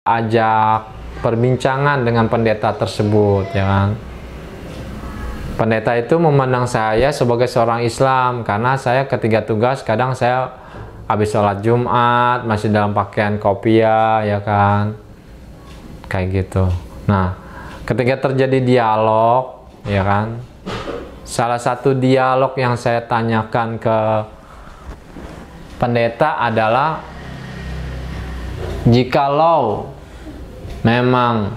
ajak perbincangan dengan pendeta tersebut, ya kan. Pendeta itu memandang saya sebagai seorang Islam karena saya ketika tugas kadang saya habis sholat Jumat masih dalam pakaian kopiah, ya kan, kayak gitu. Nah, ketika terjadi dialog, ya kan, salah satu dialog yang saya tanyakan ke pendeta adalah, jikalau memang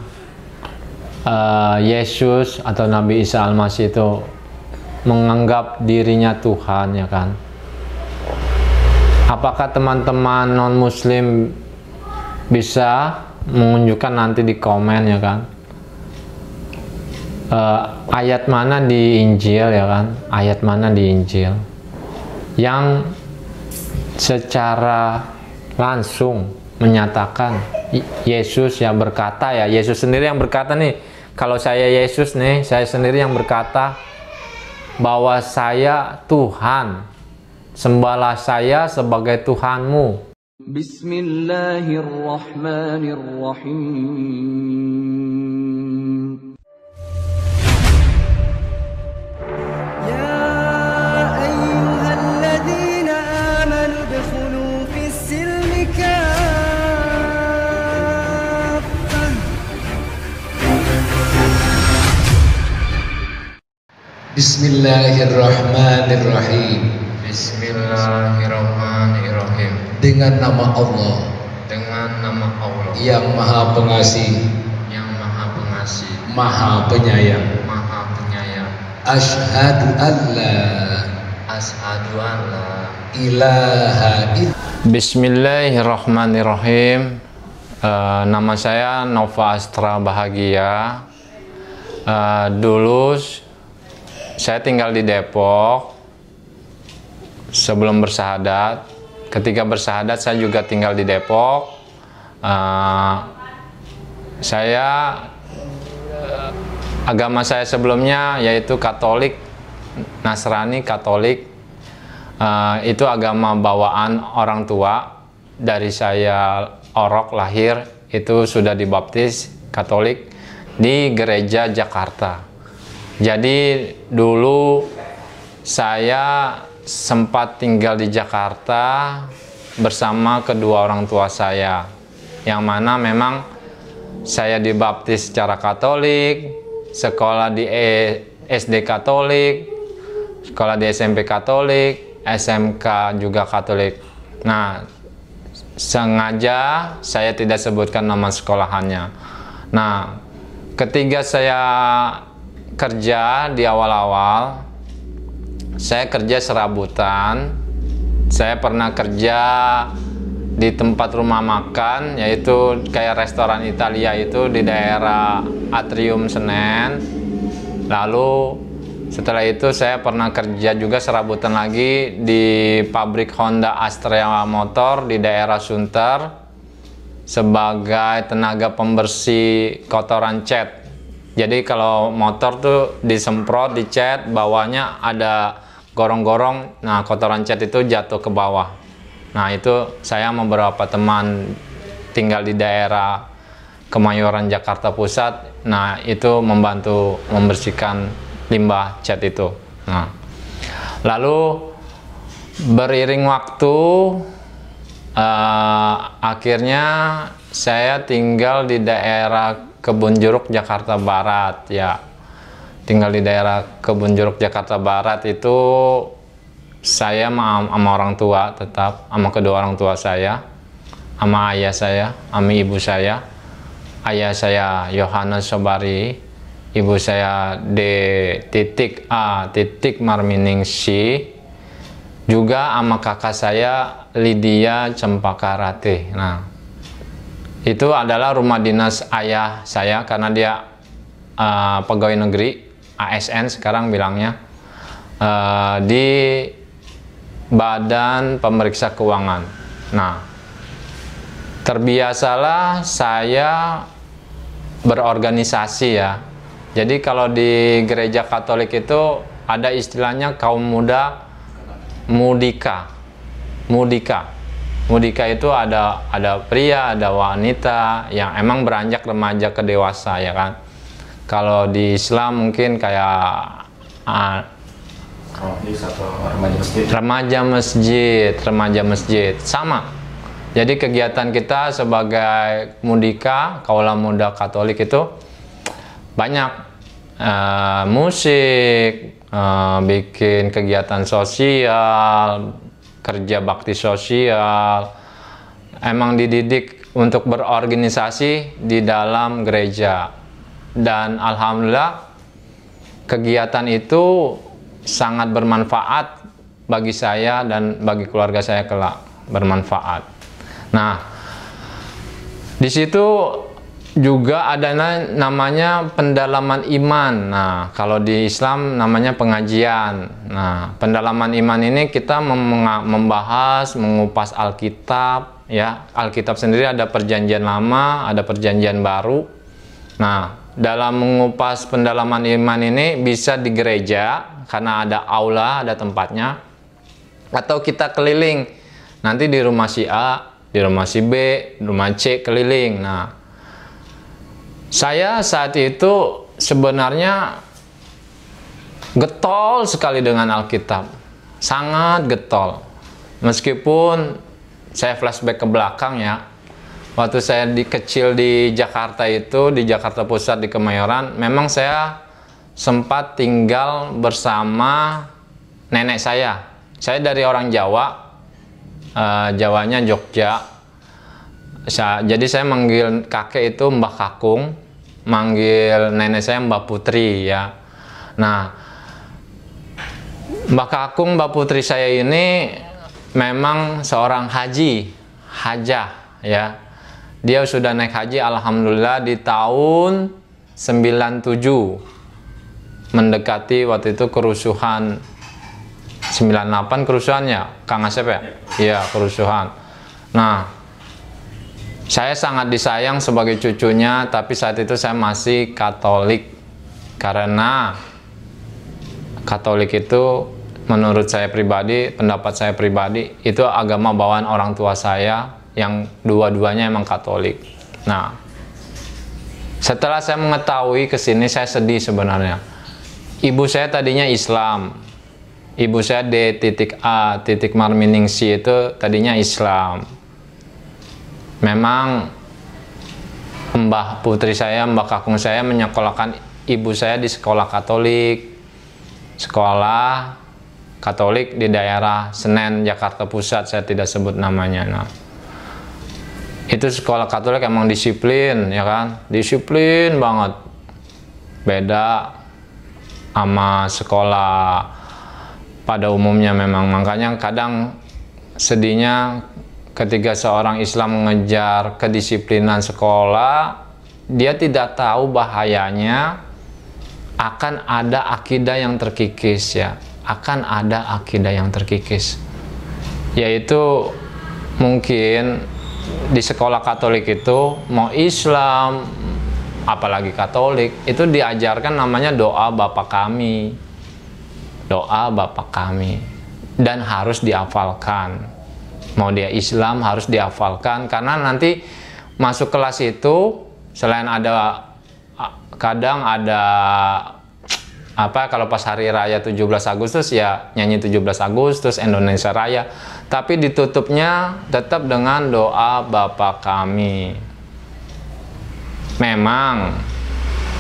Yesus atau Nabi Isa Al-Masih itu menganggap dirinya Tuhan, ya kan, apakah teman-teman non-muslim bisa menunjukkan nanti di komen, ya kan, ayat mana di Injil, ya kan, ayat mana di Injil yang secara langsung menyatakan Yesus yang berkata, ya, Yesus sendiri yang berkata nih, kalau saya Yesus nih, saya sendiri yang berkata bahwa saya Tuhan, sembahlah saya sebagai Tuhanmu. Bismillahirrahmanirrahim. Ya ayyuhalladzina amanu udkhulu fis-silmi kaffah. Bismillahirrahmanirrahim. Bismillahirrahmanirrahim. Dengan nama Allah Dengan nama Allah yang Maha Pengasih, yang Maha Pengasih, Maha Penyayang. Maha Penyayang. Asyhadu an la Asyhadu an la ilaha illallah. Bismillahirrahmanirrahim. Nama saya Nova Astra Bahagia. Dulu saya tinggal di Depok sebelum bersahadat. Ketika bersahadat saya juga tinggal di Depok. Agama saya sebelumnya yaitu Katolik, Nasrani, Katolik. Itu agama bawaan orang tua. Dari saya orok lahir itu sudah dibaptis Katolik di gereja Jakarta. Jadi dulu saya sempat tinggal di Jakarta bersama kedua orang tua saya, yang mana memang saya dibaptis secara Katolik, sekolah di SD Katolik, sekolah di SMP Katolik, SMK juga Katolik. Nah, sengaja saya tidak sebutkan nama sekolahannya. Nah, ketika saya kerja di awal-awal, saya kerja serabutan. Saya pernah kerja di tempat rumah makan, yaitu kayak restoran Italia itu di daerah Atrium Senen. Lalu setelah itu saya pernah kerja juga serabutan lagi di pabrik Honda Astrea Motor di daerah Sunter sebagai tenaga pembersih kotoran cat. Jadi kalau motor tuh disemprot, dicat, bawahnya ada gorong-gorong, nah kotoran cat itu jatuh ke bawah. Nah itu saya sama beberapa teman tinggal di daerah Kemayoran Jakarta Pusat, nah itu membantu membersihkan limbah cat itu. Nah, lalu beriring waktu, akhirnya saya tinggal di daerah Kebun Jeruk Jakarta Barat, ya. Tinggal di daerah Kebun Jeruk Jakarta Barat itu saya sama orang tua, tetap sama kedua orang tua saya, sama ayah saya, sama ibu saya. Ayah saya Yohanes Sobari, ibu saya D.A. Marminingsi, juga sama kakak saya Lydia Cempaka-Ratih. Nah, itu adalah rumah dinas ayah saya karena dia pegawai negeri, ASN sekarang bilangnya, di Badan Pemeriksa Keuangan. Nah, terbiasalah saya berorganisasi, ya. Jadi kalau di gereja Katolik itu ada istilahnya kaum muda mudika. Mudika itu ada pria, ada wanita yang emang beranjak remaja ke dewasa, ya kan. Kalau di Islam mungkin kayak remaja masjid sama. Jadi kegiatan kita sebagai mudika, kaula muda Katolik itu banyak musik, bikin kegiatan sosial, kerja bakti sosial, emang dididik untuk berorganisasi di dalam gereja. Dan alhamdulillah kegiatan itu sangat bermanfaat bagi saya dan bagi keluarga saya kelak, bermanfaat. Nah, di situ juga ada namanya pendalaman iman. Nah, kalau di Islam namanya pengajian. Nah, pendalaman iman ini kita membahas, mengupas Alkitab, ya. Alkitab sendiri ada perjanjian lama, ada perjanjian baru. Nah, dalam mengupas pendalaman iman ini bisa di gereja karena ada aula, ada tempatnya, atau kita keliling. Nanti di rumah si A, di rumah si B, di rumah C keliling. Nah, saya saat itu sebenarnya getol sekali dengan Alkitab, sangat getol. Meskipun saya flashback ke belakang ya, waktu saya kecil di Jakarta itu, di Jakarta Pusat di Kemayoran, memang saya sempat tinggal bersama nenek saya. Saya dari orang Jawa, Jawanya Jogja. Jadi saya manggil kakek itu Mbah Kakung, manggil nenek saya Mbah Putri, ya. Nah, Mbah Kakung, Mbah Putri saya ini memang seorang hajah, ya. Dia sudah naik haji alhamdulillah di tahun 97, mendekati waktu itu kerusuhan 98, kerusuhannya Kang Asep ya? Iya, kerusuhan. Nah, saya sangat disayang sebagai cucunya, tapi saat itu saya masih Katolik. Karena Katolik itu menurut saya pribadi, pendapat saya pribadi, itu agama bawaan orang tua saya yang dua-duanya emang Katolik. Nah, setelah saya mengetahui kesini, saya sedih sebenarnya. Ibu saya tadinya Islam. Ibu saya D.A. Marminingsi itu tadinya Islam. Memang Mbah Putri saya, Mbah Kakung saya menyekolahkan ibu saya di sekolah Katolik. Sekolah Katolik di daerah Senen, Jakarta Pusat, saya tidak sebut namanya. Nah, itu sekolah Katolik emang disiplin, ya kan? Disiplin banget. Beda sama sekolah pada umumnya memang. Makanya kadang sedihnya ketika seorang Islam mengejar kedisiplinan sekolah, dia tidak tahu bahayanya akan ada akidah yang terkikis, ya. Akan ada akidah yang terkikis. Yaitu mungkin di sekolah Katolik itu mau Islam apalagi Katolik itu diajarkan namanya doa Bapa Kami, doa Bapa Kami, dan harus dihafalkan. Mau dia Islam harus dihafalkan, karena nanti masuk kelas itu selain ada kadang ada apa, kalau pas hari raya 17 Agustus ya nyanyi 17 Agustus Indonesia Raya, tapi ditutupnya tetap dengan doa Bapa Kami. Memang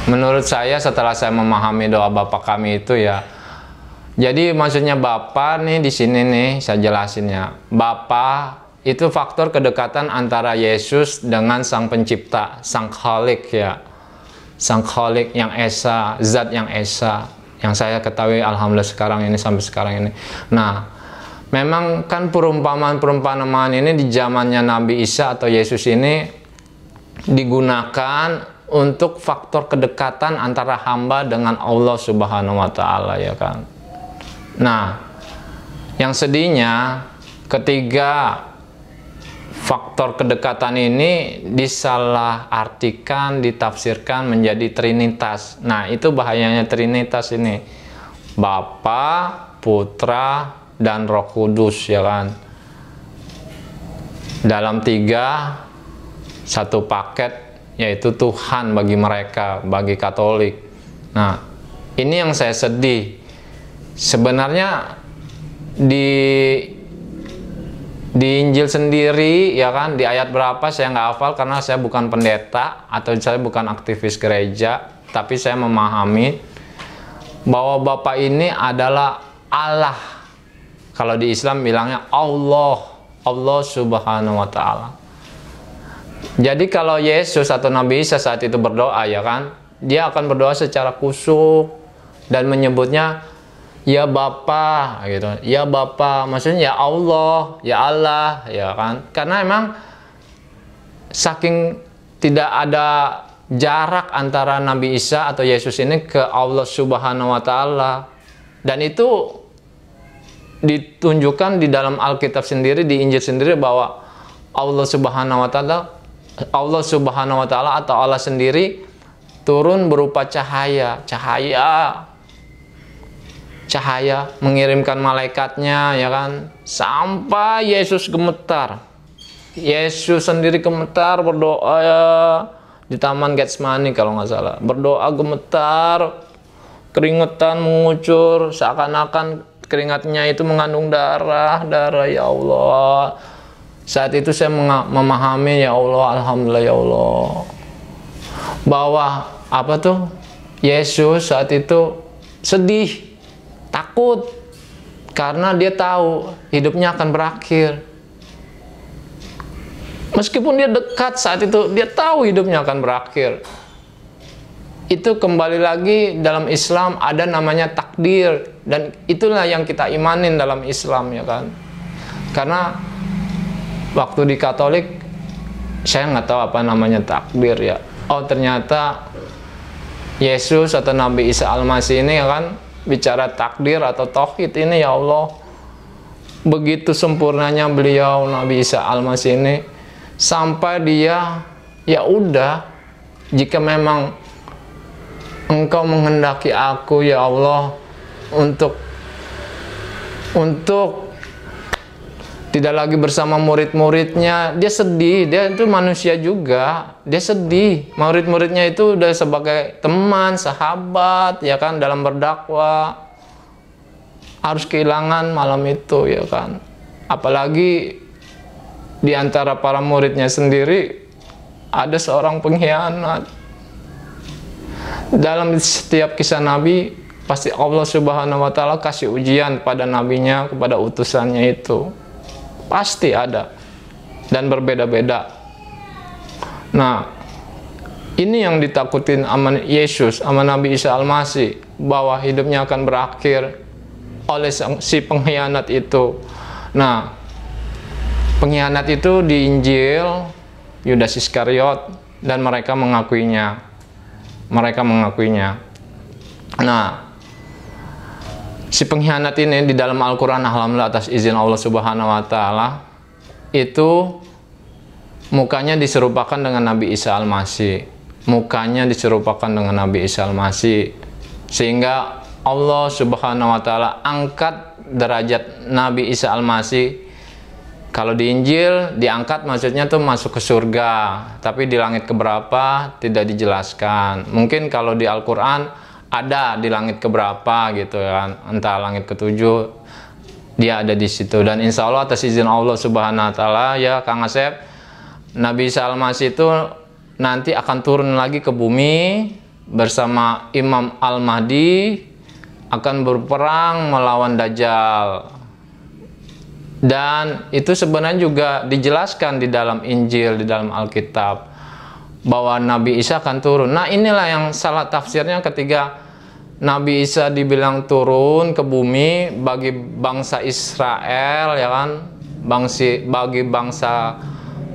menurut saya setelah saya memahami doa Bapa Kami itu, ya, jadi maksudnya Bapa nih di sini nih saya jelasin, ya. Bapa itu faktor kedekatan antara Yesus dengan Sang Pencipta, Sang Khalik, ya. Sang Khalik yang Esa, Zat yang Esa, yang saya ketahui alhamdulillah sekarang ini, sampai sekarang ini. Nah, memang kan perumpamaan-perumpamaan ini di zamannya Nabi Isa atau Yesus ini digunakan untuk faktor kedekatan antara hamba dengan Allah Subhanahu wa Ta'ala, ya kan. Nah, yang sedihnya ketiga faktor kedekatan ini disalahartikan, ditafsirkan menjadi Trinitas. Nah, itu bahayanya Trinitas ini. Bapa, Putra, dan Roh Kudus, ya kan. dalam tiga, satu paket, yaitu Tuhan bagi mereka, bagi Katolik. Nah, ini yang saya sedih. Sebenarnya di Injil sendiri, ya kan, di ayat berapa saya nggak hafal karena saya bukan pendeta atau saya bukan aktivis gereja, tapi saya memahami bahwa Bapa ini adalah Allah. Kalau di Islam bilangnya Allah Subhanahu wa Ta'ala. Jadi kalau Yesus atau Nabi Isa saat itu berdoa, ya kan, dia akan berdoa secara khusyuk dan menyebutnya ya Bapa gitu. Ya Bapa, maksudnya ya Allah, ya kan? Karena emang saking tidak ada jarak antara Nabi Isa atau Yesus ini ke Allah Subhanahu wa Ta'ala. Dan itu ditunjukkan di dalam Alkitab sendiri, di Injil sendiri, bahwa Allah Subhanahu wa Ta'ala atau Allah sendiri turun berupa cahaya, mengirimkan malaikatnya, ya kan, sampai Yesus gemetar. Yesus sendiri gemetar berdoa, ya, di Taman Getsemani kalau nggak salah, berdoa gemetar, keringetan mengucur, seakan-akan keringatnya itu mengandung darah, ya Allah. Saat itu saya memahami, ya Allah, alhamdulillah ya Allah, bahwa apa tuh, Yesus saat itu sedih, takut, karena dia tahu hidupnya akan berakhir. Meskipun dia dekat saat itu, dia tahu hidupnya akan berakhir. Itu kembali lagi dalam Islam ada namanya takdir, dan itulah yang kita imanin dalam Islam, ya kan. Karena waktu di Katolik saya nggak tahu apa namanya takdir, ya. Oh, ternyata Yesus atau Nabi Isa Al-Masih ini, ya kan, bicara takdir atau tauhid ini, ya Allah, begitu sempurnanya beliau Nabi Isa Al-Masih ini, sampai dia, ya udah, jika memang Engkau menghendaki aku, ya Allah, untuk tidak lagi bersama murid-muridnya, dia sedih. Dia itu manusia juga, dia sedih. Murid-muridnya itu udah sebagai teman, sahabat, ya kan, dalam berdakwah, harus kehilangan malam itu, ya kan. Apalagi di antara para muridnya sendiri ada seorang pengkhianat. Dalam setiap kisah Nabi, pasti Allah Subhanahu wa Ta'ala kasih ujian pada nabinya, kepada utusannya itu. Pasti ada. Dan berbeda-beda. Nah, ini yang ditakutin sama Yesus, sama Nabi Isa Al-Masih, bahwa hidupnya akan berakhir oleh si pengkhianat itu. Nah, pengkhianat itu di Injil, Yudas Iskariot, dan mereka mengakuinya. Nah, si pengkhianat ini di dalam Al-Quran, alhamdulillah atas izin Allah Subhanahu wa Ta'ala, itu mukanya diserupakan dengan Nabi Isa Al-Masih. Sehingga Allah Subhanahu wa Ta'ala angkat derajat Nabi Isa Al-Masih. Kalau di Injil diangkat maksudnya tuh masuk ke surga, tapi di langit keberapa tidak dijelaskan. Mungkin kalau di Al-Quran ada di langit keberapa gitu kan, entah langit ketujuh, dia ada di situ. Dan insya Allah atas izin Allah Subhanahu wa Ta'ala, ya Kang Asep, Nabi Isa Al-Masih itu nanti akan turun lagi ke bumi bersama Imam Al-Mahdi, akan berperang melawan Dajjal. Dan itu sebenarnya juga dijelaskan di dalam Injil, di dalam Alkitab, bahwa Nabi Isa akan turun. Nah, inilah yang salah tafsirnya ketika Nabi Isa dibilang turun ke bumi bagi bangsa Israel, ya kan, bagi bangsa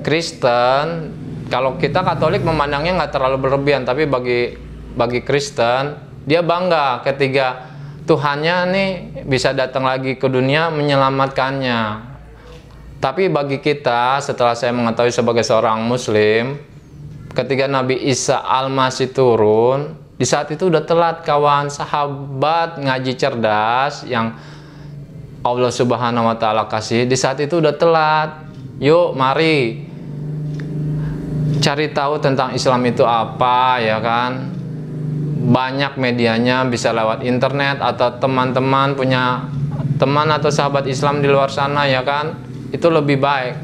Kristen. Kalau kita Katolik memandangnya nggak terlalu berlebihan, tapi bagi Kristen, dia bangga ketika Tuhannya nih bisa datang lagi ke dunia menyelamatkannya. Tapi bagi kita, setelah saya mengetahui sebagai seorang Muslim, ketika Nabi Isa Al-Masih turun, di saat itu udah telat, kawan. Sahabat ngaji cerdas yang Allah Subhanahu wa Ta'ala kasih, di saat itu udah telat. yuk mari cari tahu tentang Islam itu apa, ya kan. Banyak medianya, bisa lewat internet atau teman-teman punya teman atau sahabat Islam di luar sana, ya kan. Itu lebih baik.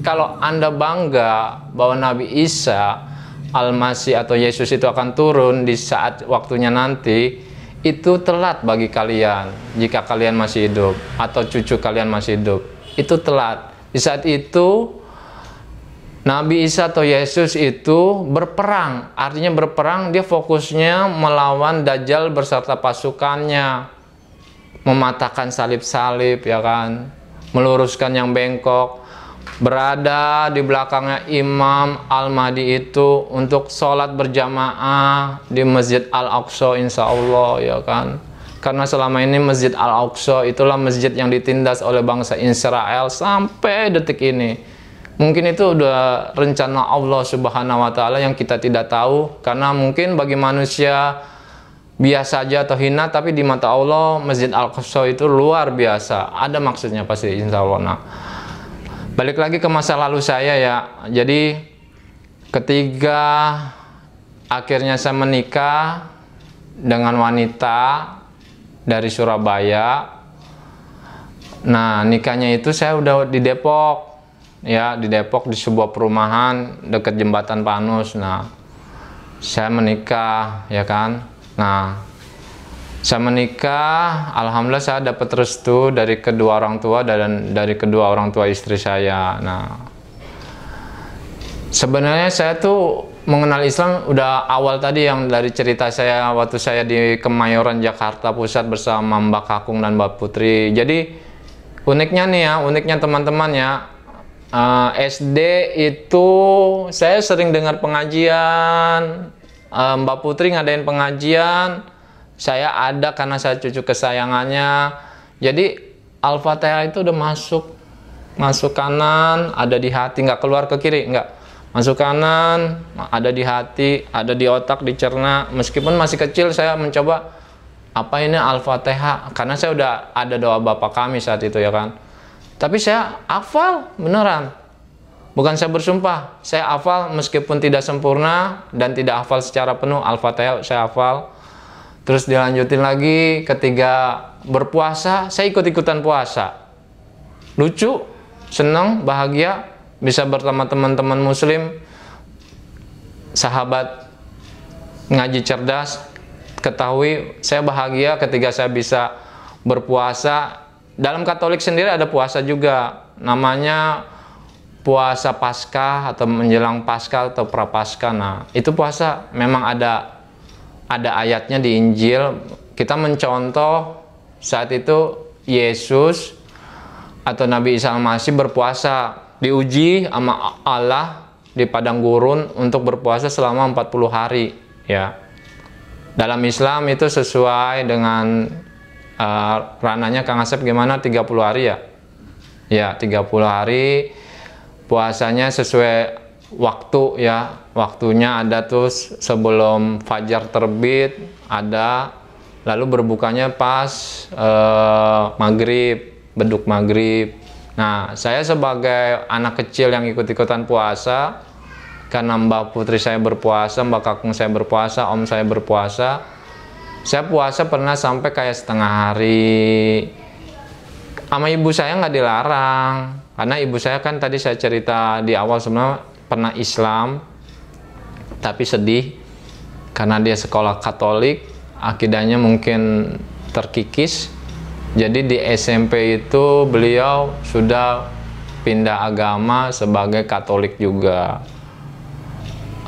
Kalau Anda bangga bahwa Nabi Isa Al-Masih atau Yesus itu akan turun di saat waktunya nanti, itu telat bagi kalian jika kalian masih hidup atau cucu kalian masih hidup. Itu telat. Di saat itu Nabi Isa atau Yesus itu berperang. Artinya berperang, dia fokusnya melawan Dajjal beserta pasukannya, mematahkan salib-salib, ya kan, meluruskan yang bengkok, berada di belakangnya Imam Al-Mahdi itu untuk sholat berjamaah di Masjid Al-Aqsa, insya Allah, ya kan. Karena selama ini Masjid Al-Aqsa itulah masjid yang ditindas oleh bangsa Israel sampai detik ini. Mungkin itu udah rencana Allah Subhanahu wa Ta'ala yang kita tidak tahu, karena mungkin bagi manusia biasa aja atau hina, tapi di mata Allah Masjid Al-Aqsa itu luar biasa, ada maksudnya pasti, insya Allah. Nah, balik lagi ke masa lalu saya, ya. Jadi ketika akhirnya saya menikah dengan wanita dari Surabaya. Nah, nikahnya itu saya udah di Depok, ya, di Depok di sebuah perumahan dekat Jembatan Panus. Nah, saya menikah, ya kan. Nah, saya menikah, alhamdulillah saya dapat restu dari kedua orang tua dan dari kedua orang tua istri saya. Nah, sebenarnya saya tuh mengenal Islam udah awal tadi yang dari cerita saya waktu saya di Kemayoran Jakarta Pusat bersama Mbak Kakung dan Mbak Putri. Jadi uniknya nih ya, uniknya teman-teman ya, SD itu saya sering dengar pengajian, Mbak Putri ngadain pengajian, saya ada karena saya cucu kesayangannya. Jadi Al-Fatihah itu udah masuk kanan, ada di hati, nggak keluar ke kiri, nggak. Masuk kanan, ada di hati, ada di otak, dicerna. Meskipun masih kecil saya mencoba, apa ini Al-Fatihah? Karena saya udah ada doa Bapak kami saat itu, ya kan. Tapi saya hafal beneran. Bukan saya bersumpah, saya hafal meskipun tidak sempurna dan tidak hafal secara penuh. Al-Fatihah saya hafal. Terus dilanjutin lagi ketika berpuasa, saya ikut-ikutan puasa. Lucu, senang, bahagia, bisa bersama teman-teman muslim, sahabat ngaji cerdas. Ketahui saya bahagia ketika saya bisa berpuasa. Dalam Katolik sendiri ada puasa juga, namanya puasa Paskah atau menjelang Paskah atau Prapaskah. Nah, itu puasa memang ada ayatnya di Injil. Kita mencontoh saat itu Yesus atau Nabi Isa Al-Masih berpuasa, diuji sama Allah di padang gurun untuk berpuasa selama 40 hari, ya. Dalam Islam itu sesuai dengan ranahnya Kang Asep gimana, 30 hari ya? Ya, 30 hari puasanya sesuai waktu, ya. Waktunya ada tuh sebelum fajar terbit ada, lalu berbukanya pas maghrib, beduk maghrib. Nah, saya sebagai anak kecil yang ikut-ikutan puasa, karena Mbak Putri saya berpuasa, Mbak Kakung saya berpuasa, Om saya berpuasa, saya puasa pernah sampai kayak setengah hari. Sama ibu saya nggak dilarang, karena ibu saya kan tadi saya cerita di awal sebenarnya pernah Islam, tapi sedih karena dia sekolah Katolik, akidahnya mungkin terkikis. Jadi di SMP itu beliau sudah pindah agama sebagai Katolik juga.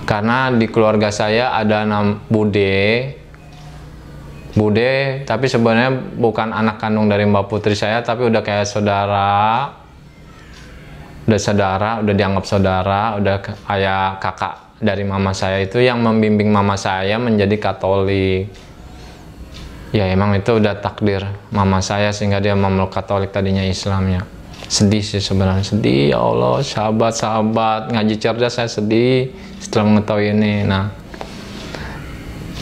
Karena di keluarga saya ada Bude, tapi sebenarnya bukan anak kandung dari Mbak Putri saya, tapi udah kayak saudara, udah dianggap saudara, udah kayak kakak dari mama saya itu yang membimbing mama saya menjadi Katolik. Ya emang itu udah takdir mama saya sehingga dia memeluk Katolik, tadinya Islamnya. Sedih sih sebenarnya, sedih, ya Allah, sahabat-sahabat ngaji cerdas, saya sedih setelah mengetahui ini. Nah,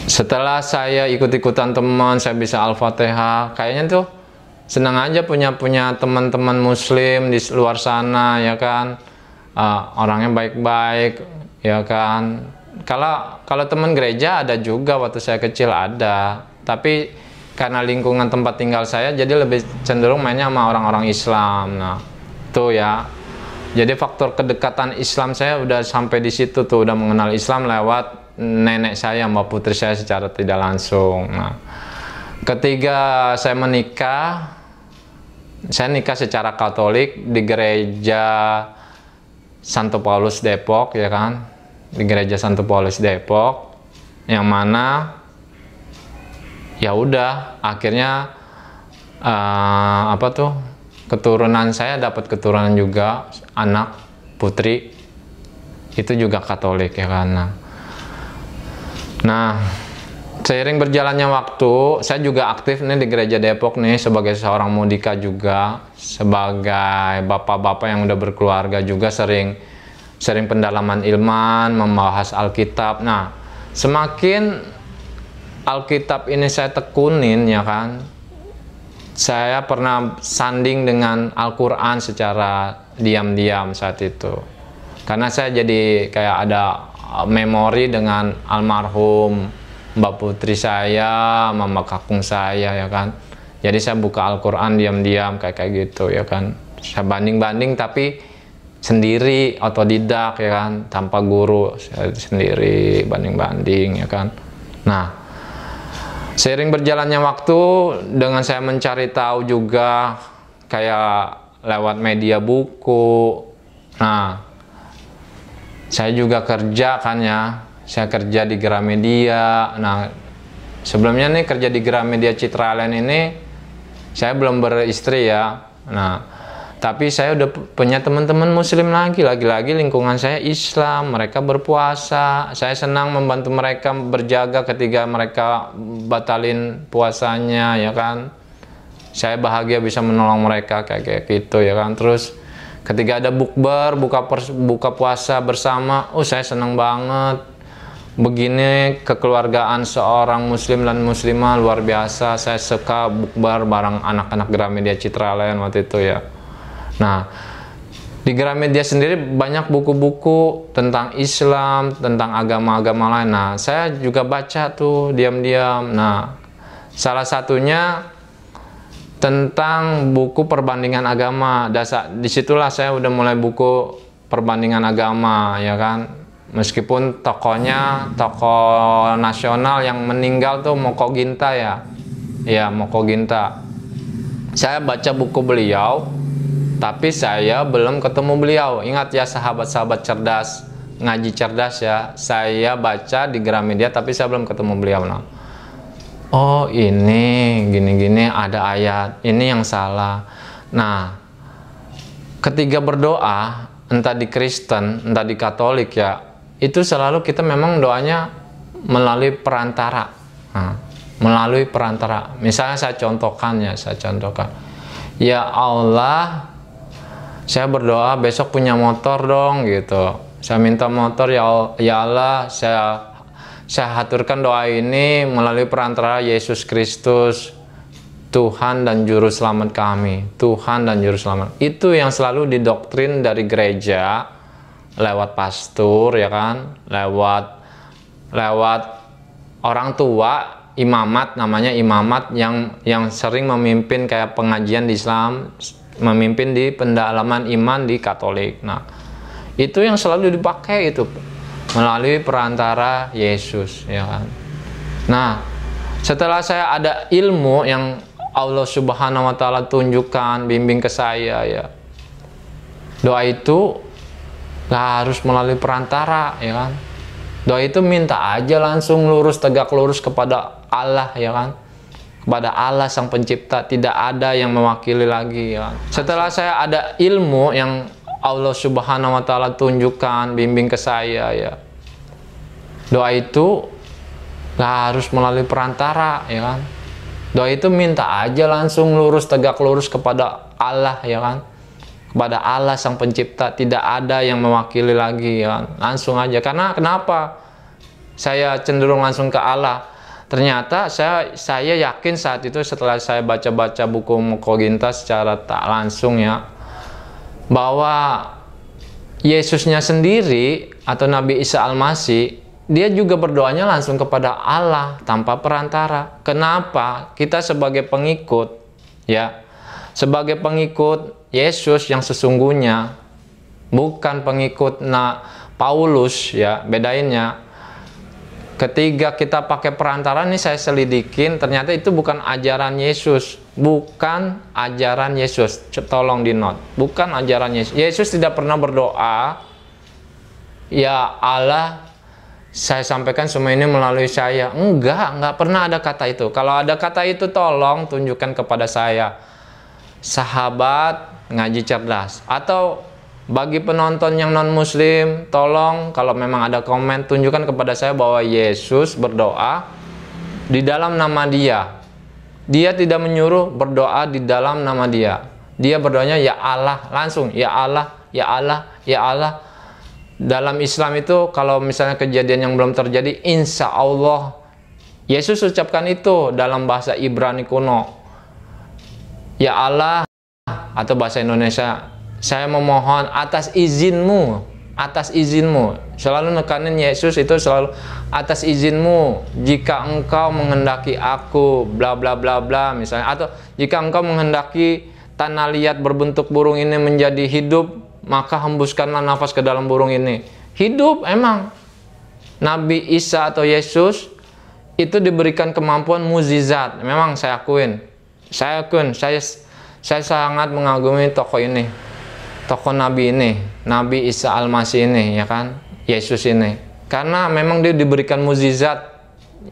setelah saya ikut-ikutan teman, saya bisa Al-Fatihah, kayaknya tuh senang aja punya teman-teman muslim di luar sana, ya kan. orangnya baik-baik, ya kan. Kalau teman gereja ada juga waktu saya kecil ada, tapi karena lingkungan tempat tinggal saya jadi lebih cenderung mainnya sama orang-orang Islam. Nah, tuh ya. Jadi faktor kedekatan Islam saya udah sampai di situ tuh, udah mengenal Islam lewat nenek saya, Mbak Putri saya secara tidak langsung. Nah, ketika saya nikah secara Katolik di gereja Santo Paulus Depok, ya kan, di gereja Santo Paulus Depok, yang mana ya udah akhirnya keturunan saya dapat keturunan juga, anak putri itu juga Katolik, ya kan. Nah, seiring berjalannya waktu, saya juga aktif nih di gereja Depok nih sebagai seorang mudika juga, sebagai bapak-bapak yang udah berkeluarga juga, sering pendalaman ilman, membahas Alkitab. Nah, semakin Alkitab ini saya tekunin, ya kan, saya pernah sanding dengan Al-Quran secara diam-diam saat itu, karena saya jadi kayak ada memori dengan almarhum Mbak Putri saya, Mama Kakung saya, ya kan. Jadi saya buka Al-Quran diam-diam kayak gitu, ya kan. Saya banding-banding tapi sendiri, otodidak, ya kan, tanpa guru, saya sendiri banding-banding, ya kan. Nah, seiring berjalannya waktu, dengan saya mencari tahu juga kayak lewat media buku. Nah, saya juga kerja kan ya. Saya kerja di Gramedia. Nah, sebelumnya nih kerja di Gramedia Citraland ini saya belum beristri ya. Nah, tapi saya udah punya teman-teman muslim lagi lingkungan saya Islam, mereka berpuasa. Saya senang membantu mereka berjaga ketika mereka batalin puasanya, ya kan. Saya bahagia bisa menolong mereka kayak gitu, ya kan. Terus ketika ada bukber, buka puasa bersama, saya senang banget. Begini kekeluargaan seorang muslim dan muslimah luar biasa. Saya suka bukber bareng anak-anak Gramedia Citraland waktu itu ya. Nah, di Gramedia sendiri banyak buku-buku tentang Islam, tentang agama-agama lain. Nah, saya juga baca tuh diam-diam. Nah, salah satunya tentang buku perbandingan agama. Disitulah saya udah mulai buku perbandingan agama, ya kan. Meskipun tokoh nasional yang meninggal tuh Moko Ginta ya. Ya, Moko Ginta. Saya baca buku beliau, tapi saya belum ketemu beliau. Ingat ya sahabat-sahabat cerdas, ngaji cerdas ya. Saya baca di Gramedia tapi saya belum ketemu beliau. Nah, oh ini gini-gini ada ayat, ini yang salah. Nah, ketika berdoa, entah di Kristen, entah di Katolik ya, itu selalu kita memang doanya melalui perantara. Nah, melalui perantara. Misalnya saya contohkan. Ya Allah, saya berdoa besok punya motor dong gitu. Saya minta motor, ya Allah, saya haturkan doa ini melalui perantara Yesus Kristus, Tuhan dan Juru Selamat kami. Tuhan dan Juru Selamat. Itu yang selalu didoktrin dari gereja, lewat pastor, ya kan, lewat orang tua, imamat, namanya imamat yang sering memimpin kayak pengajian di Islam, memimpin di pendalaman iman di Katolik. Nah, itu yang selalu dipakai itu melalui perantara Yesus, ya kan. Nah, setelah saya ada ilmu yang Allah Subhanahu wa taala tunjukkan, bimbing ke saya ya. Doa itu gak harus melalui perantara, ya kan. Doa itu minta aja langsung lurus, tegak lurus kepada Allah, ya kan. Kepada Allah Sang Pencipta, tidak ada yang mewakili lagi, ya kan. Setelah saya ada ilmu yang Allah Subhanahu wa taala tunjukkan, bimbing ke saya ya. Doa itu gak harus melalui perantara, ya kan. Doa itu minta aja langsung lurus, tegak lurus kepada Allah, ya kan. Kepada Allah Sang Pencipta, tidak ada yang mewakili lagi, ya. Langsung aja. Karena kenapa saya cenderung langsung ke Allah? Ternyata saya yakin saat itu setelah saya baca-baca buku Moko Ginta secara tak langsung ya, bahwa Yesusnya sendiri atau Nabi Isa Al-Masih, dia juga berdoanya langsung kepada Allah tanpa perantara. Kenapa? Kita sebagai pengikut, ya, sebagai pengikut Yesus yang sesungguhnya, bukan pengikut Paulus, ya, bedainnya. Ketika kita pakai perantara, ini saya selidikin, ternyata itu bukan ajaran Yesus, bukan ajaran Yesus. Tolong di note, bukan ajaran Yesus. Yesus tidak pernah berdoa, ya Allah, saya sampaikan semua ini melalui saya. Enggak pernah ada kata itu. Kalau ada kata itu, tolong tunjukkan kepada saya. Sahabat ngaji cerdas, atau bagi penonton yang non muslim, tolong kalau memang ada komen, tunjukkan kepada saya bahwa Yesus berdoa di dalam nama dia. Dia tidak menyuruh berdoa di dalam nama dia. Dia berdoanya ya Allah, langsung ya Allah, ya Allah, ya Allah. Dalam Islam itu kalau misalnya kejadian yang belum terjadi, insya Allah. Yesus ucapkan itu dalam bahasa Ibrani kuno. Ya Allah, atau bahasa Indonesia, saya memohon atas izinmu, atas izinmu. Selalu nekanin Yesus itu selalu atas izinmu, jika engkau menghendaki aku, bla bla bla bla misalnya. Atau jika engkau menghendaki tanah liat berbentuk burung ini menjadi hidup, maka hembuskanlah nafas ke dalam burung ini. Hidup emang. Nabi Isa atau Yesus itu diberikan kemampuan mukjizat. Memang saya akuin. Saya sangat mengagumi tokoh ini. Tokoh Nabi ini, Nabi Isa Al-Masih ini, ya kan, Yesus ini, karena memang dia diberikan mukjizat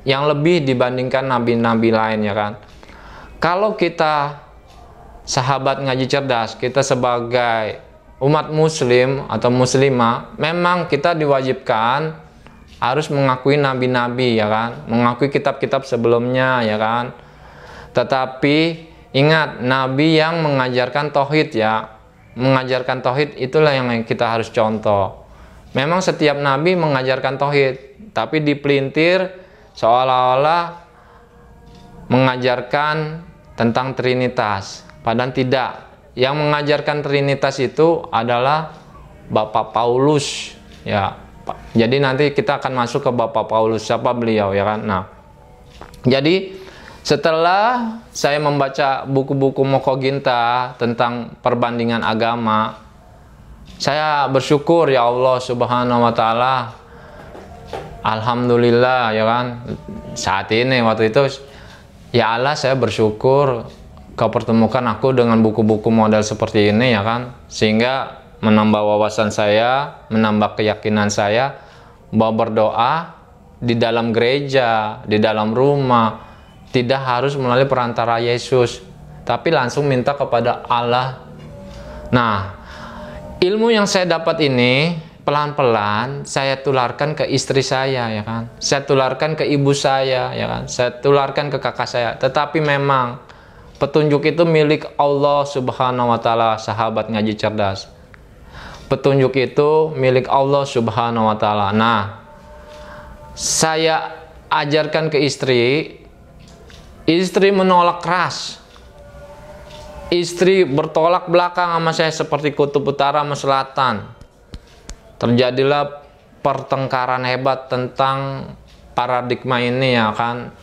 yang lebih dibandingkan nabi-nabi lain, ya kan. Kalau kita sahabat ngaji cerdas, kita sebagai umat muslim atau muslimah, memang kita diwajibkan harus mengakui nabi-nabi, ya kan, mengakui kitab-kitab sebelumnya, ya kan. Tetapi ingat, nabi yang mengajarkan tauhid, ya, mengajarkan tauhid itulah yang kita harus contoh. Memang setiap nabi mengajarkan tauhid, tapi dipelintir seolah-olah mengajarkan tentang Trinitas, padahal tidak. Yang mengajarkan Trinitas itu adalah Bapak Paulus, ya. Jadi nanti kita akan masuk ke Bapak Paulus, siapa beliau, ya kan. Nah, jadi setelah saya membaca buku-buku Moko Ginta tentang perbandingan agama, saya bersyukur, ya Allah Subhanahu wa Ta'ala, alhamdulillah, ya kan, saat ini, waktu itu, ya Allah, saya bersyukur kau pertemukan aku dengan buku-buku model seperti ini, ya kan, sehingga menambah wawasan saya, menambah keyakinan saya bahwa berdoa di dalam gereja, di dalam rumah, tidak harus melalui perantara Yesus, tapi langsung minta kepada Allah. Nah, ilmu yang saya dapat ini pelan-pelan saya tularkan ke istri saya, ya kan. Saya tularkan ke ibu saya, ya kan. Saya tularkan ke kakak saya. Tetapi memang petunjuk itu milik Allah Subhanahu wa Ta'ala, sahabat ngaji cerdas. Petunjuk itu milik Allah Subhanahu wa Ta'ala. Nah, saya ajarkan ke istri. Istri menolak keras. Istri bertolak belakang sama saya seperti kutub utara sama selatan. Terjadilah pertengkaran hebat tentang paradigma ini, ya kan.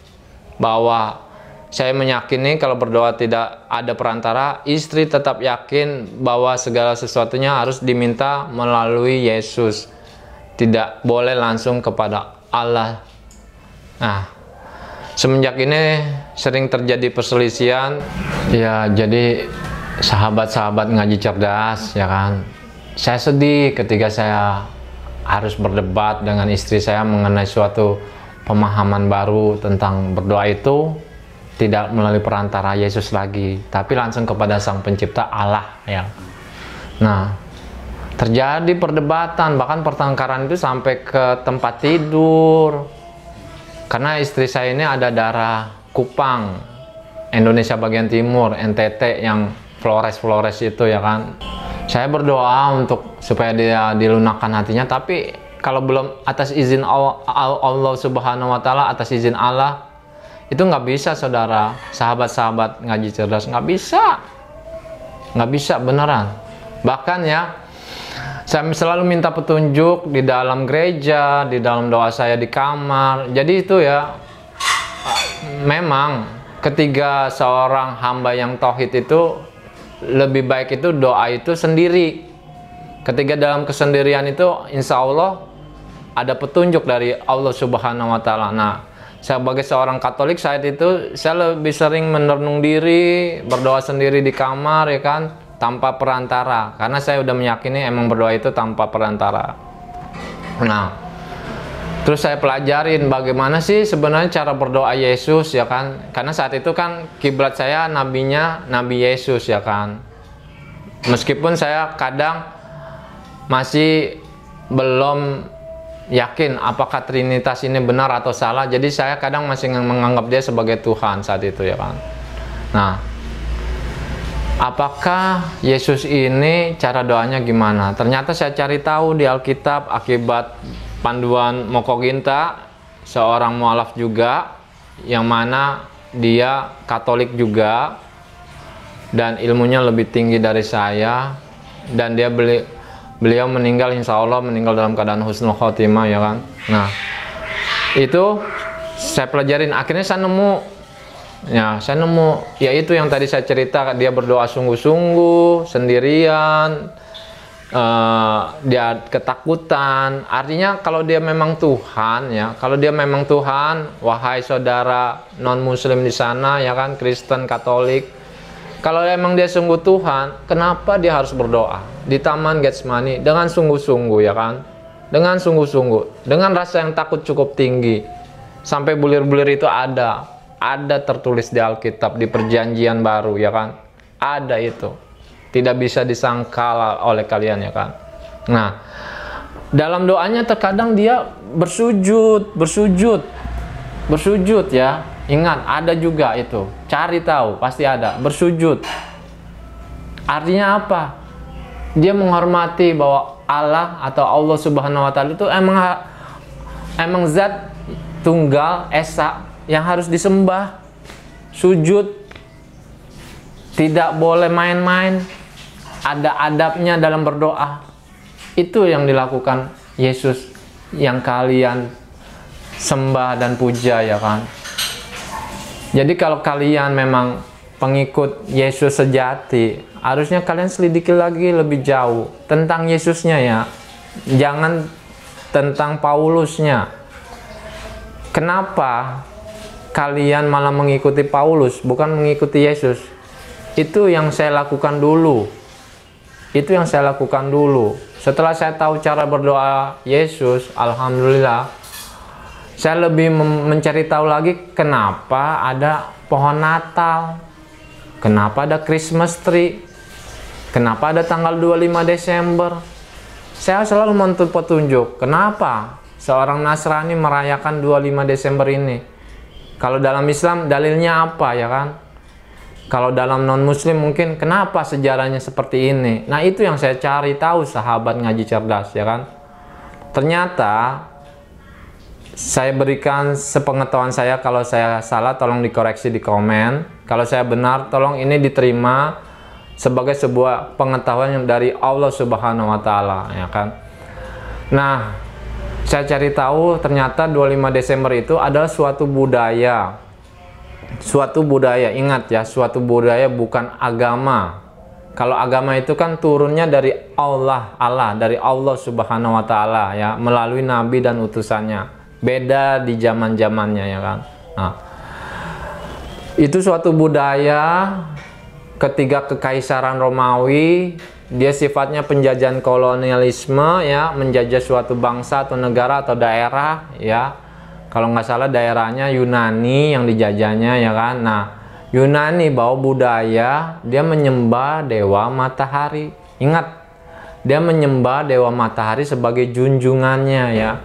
Bahwa saya meyakini kalau berdoa tidak ada perantara, istri tetap yakin bahwa segala sesuatunya harus diminta melalui Yesus. Tidak boleh langsung kepada Allah. Nah, semenjak ini sering terjadi perselisihan, ya. Jadi sahabat-sahabat ngaji cerdas, ya kan, saya sedih ketika saya harus berdebat dengan istri saya mengenai suatu pemahaman baru tentang berdoa itu tidak melalui perantara Yesus lagi, tapi langsung kepada Sang Pencipta Allah, ya. Nah, terjadi perdebatan, bahkan pertengkaran itu sampai ke tempat tidur. Karena istri saya ini ada darah Kupang, Indonesia bagian timur, NTT yang Flores itu, ya kan. Saya berdoa untuk supaya dia dilunakkan hatinya, tapi kalau belum atas izin Allah Subhanahu wa Ta'ala, atas izin Allah, itu nggak bisa, saudara, sahabat-sahabat ngaji cerdas, nggak bisa beneran. Bahkan, ya, Saya selalu minta petunjuk di dalam gereja, di dalam doa saya di kamar. Jadi itu ya, memang ketiga seorang hamba yang tauhid itu lebih baik itu doa itu sendiri. Ketika dalam kesendirian itu insya Allah ada petunjuk dari Allah Subhanahu wa Ta'ala. Nah, sebagai seorang Katolik saat itu saya lebih sering merenung diri, berdoa sendiri di kamar ya kan, tanpa perantara, karena saya udah meyakini emang berdoa itu tanpa perantara. Nah, terus saya pelajarin bagaimana sih sebenarnya cara berdoa Yesus ya kan, karena saat itu kan kiblat saya nabinya Nabi Yesus ya kan. Meskipun saya kadang masih belum yakin apakah Trinitas ini benar atau salah, jadi saya kadang masih menganggap dia sebagai Tuhan saat itu ya kan. Nah, apakah Yesus ini cara doanya gimana? Ternyata saya cari tahu di Alkitab akibat panduan Moko Ginta, seorang mualaf juga, yang mana dia Katolik juga dan ilmunya lebih tinggi dari saya, dan beliau meninggal, insya Allah meninggal dalam keadaan husnul khotimah ya kan. Nah, itu saya pelajarin, akhirnya saya nemu yaitu yang tadi saya cerita, dia berdoa sungguh-sungguh sendirian, dia ketakutan. Artinya kalau dia memang Tuhan ya, kalau dia memang Tuhan, wahai saudara non muslim di sana ya kan, Kristen, Katolik, kalau emang dia sungguh Tuhan, kenapa dia harus berdoa di Taman Getsemani dengan sungguh-sungguh ya kan, dengan sungguh-sungguh, dengan rasa yang takut cukup tinggi, sampai bulir-bulir itu ada tertulis di Alkitab, di Perjanjian Baru ya kan, ada itu, tidak bisa disangkal oleh kalian ya kan. Nah, dalam doanya terkadang dia bersujud ya, ingat ada juga itu, cari tahu pasti ada, bersujud. Artinya apa? Dia menghormati bahwa Allah atau Allah Subhanahu wa Ta'ala itu emang zat tunggal esa yang harus disembah. Sujud tidak boleh main-main, ada adabnya dalam berdoa. Itu yang dilakukan Yesus yang kalian sembah dan puja ya kan. Jadi kalau kalian memang pengikut Yesus sejati, harusnya kalian selidiki lagi lebih jauh tentang Yesusnya ya, jangan tentang Paulusnya. Kenapa kalian malah mengikuti Paulus, bukan mengikuti Yesus? Itu yang saya lakukan dulu. Setelah saya tahu cara berdoa Yesus, alhamdulillah, saya lebih mencari tahu lagi kenapa ada pohon Natal, kenapa ada Christmas tree, kenapa ada tanggal 25 Desember. Saya selalu menuntut petunjuk, kenapa seorang Nasrani merayakan 25 Desember ini. Kalau dalam Islam dalilnya apa ya kan? Kalau dalam non-muslim mungkin kenapa sejarahnya seperti ini. Nah, itu yang saya cari tahu, sahabat ngaji cerdas ya kan. Ternyata saya berikan sepengetahuan saya, kalau saya salah tolong dikoreksi di komen, kalau saya benar tolong ini diterima sebagai sebuah pengetahuan yang dari Allah Subhanahu wa Ta'ala ya kan. Nah, saya cari tahu ternyata 25 Desember itu adalah suatu budaya. Ingat ya, suatu budaya bukan agama. Kalau agama itu kan turunnya dari Allah, dari Allah Subhanahu wa Ta'ala ya, melalui nabi dan utusannya. Beda di zaman-zamannya ya kan. Nah, itu suatu budaya ketika kekaisaran Romawi, dia sifatnya penjajahan kolonialisme ya, menjajah suatu bangsa atau negara atau daerah ya. Kalau nggak salah daerahnya Yunani yang dijajahnya ya kan. Nah, Yunani bawa budaya, dia menyembah dewa matahari. Ingat, dia menyembah dewa matahari sebagai junjungannya ya.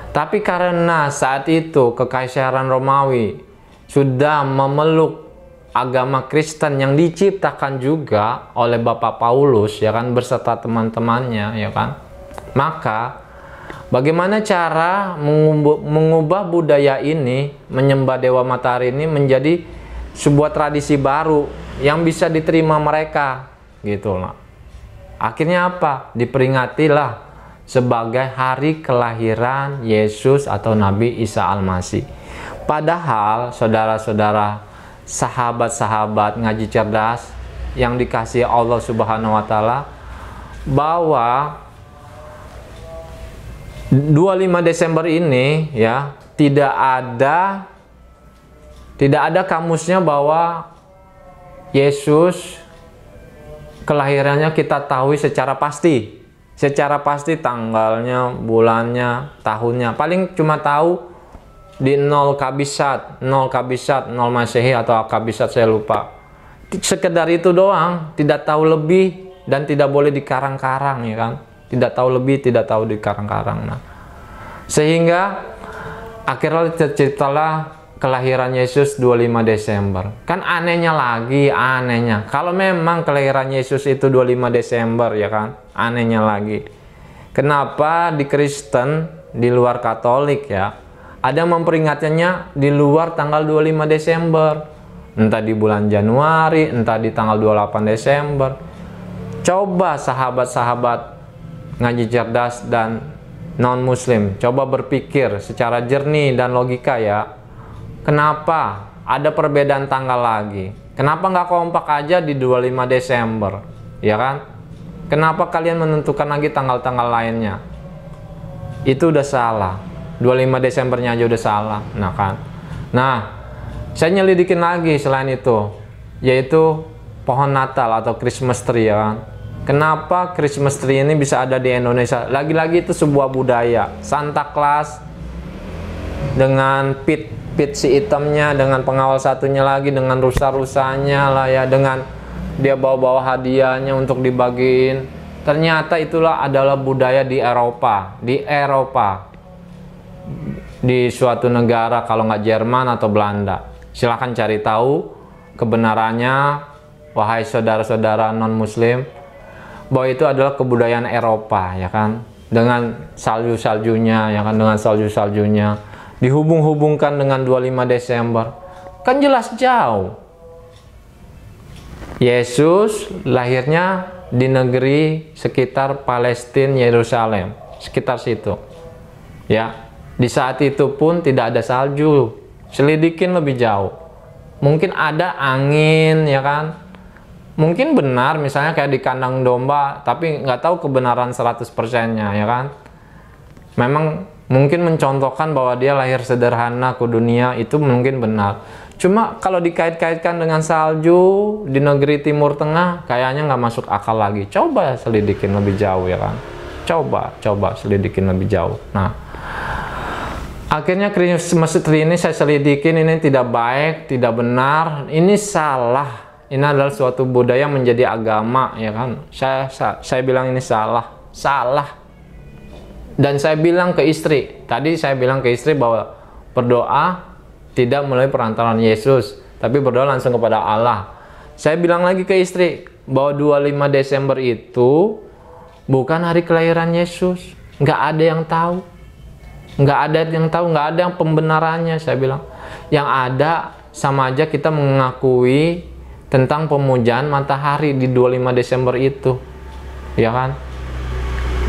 Tapi karena saat itu kekaisaran Romawi sudah memeluk agama Kristen yang diciptakan juga oleh Bapak Paulus ya kan, beserta teman-temannya ya kan. Maka bagaimana cara mengubah budaya ini, menyembah dewa matahari ini menjadi sebuah tradisi baru yang bisa diterima mereka gitu loh. Akhirnya apa? Diperingatilah sebagai hari kelahiran Yesus atau Nabi Isa Al-Masih. Padahal saudara-saudara, sahabat-sahabat ngaji cerdas yang dikasihi Allah Subhanahu wa taala, bahwa 25 Desember ini ya tidak ada kamusnya bahwa Yesus kelahirannya kita tahu secara pasti. Secara pasti tanggalnya, bulannya, tahunnya. Paling cuma tahu di 0 Kabisat, 0 Masehi atau Kabisat saya lupa. Sekedar itu doang, tidak tahu lebih dan tidak boleh dikarang-karang ya kan. Tidak tahu lebih, tidak tahu dikarang-karang. Nah, sehingga akhirnya terciptalah kelahiran Yesus 25 Desember. Kan anehnya lagi, anehnya. Kalau memang kelahiran Yesus itu 25 Desember ya kan, anehnya lagi. Kenapa di Kristen, di luar Katolik ya, ada memperingatinya di luar tanggal 25 Desember. Entah di bulan Januari, entah di tanggal 28 Desember. Coba sahabat-sahabat ngaji cerdas dan non-muslim, coba berpikir secara jernih dan logika ya. Kenapa ada perbedaan tanggal lagi? Kenapa nggak kompak aja di 25 Desember? Ya kan? Kenapa kalian menentukan lagi tanggal-tanggal lainnya? Itu udah salah. 25 Desembernya aja udah salah. Nah kan? Nah, saya nyelidikin lagi selain itu, yaitu pohon Natal atau Christmas tree ya kan? Kenapa Christmas tree ini bisa ada di Indonesia? Lagi-lagi itu sebuah budaya. Santa Claus dengan pit si hitamnya, dengan pengawal satunya lagi, dengan rusa-rusanya lah ya, dengan dia bawa-bawa hadiahnya untuk dibagiin. Ternyata itulah adalah budaya di Eropa. Di suatu negara, kalau nggak Jerman atau Belanda. Silahkan cari tahu kebenarannya, wahai saudara-saudara non-muslim, bahwa itu adalah kebudayaan Eropa ya kan, dengan salju-saljunya ya kan, dengan salju-saljunya dihubung-hubungkan dengan 25 Desember. Kan jelas jauh. Yesus lahirnya di negeri sekitar Palestina, Yerusalem, sekitar situ. Ya, di saat itu pun tidak ada salju. Selidikin lebih jauh. Mungkin ada angin ya kan. Mungkin benar misalnya kayak di kandang domba, tapi nggak tahu kebenaran 100%-nya ya kan. Memang mungkin mencontohkan bahwa dia lahir sederhana ke dunia, itu mungkin benar. Cuma kalau dikait-kaitkan dengan salju di negeri Timur Tengah, kayaknya nggak masuk akal lagi. Coba selidikin lebih jauh ya kan. Coba selidikin lebih jauh. Nah, akhirnya Christmas tree ini saya selidikin, ini tidak baik, tidak benar, ini salah. Ini adalah suatu budaya menjadi agama ya kan. Saya bilang ini salah. Dan saya bilang ke istri, tadi saya bilang ke istri bahwa berdoa tidak melalui perantaraan Yesus, tapi berdoa langsung kepada Allah. Saya bilang lagi ke istri bahwa 25 Desember itu bukan hari kelahiran Yesus. Nggak ada yang tahu. Nggak ada yang pembenarannya, saya bilang. Yang ada sama aja kita mengakui tentang pemujaan matahari di 25 Desember itu. Ya kan?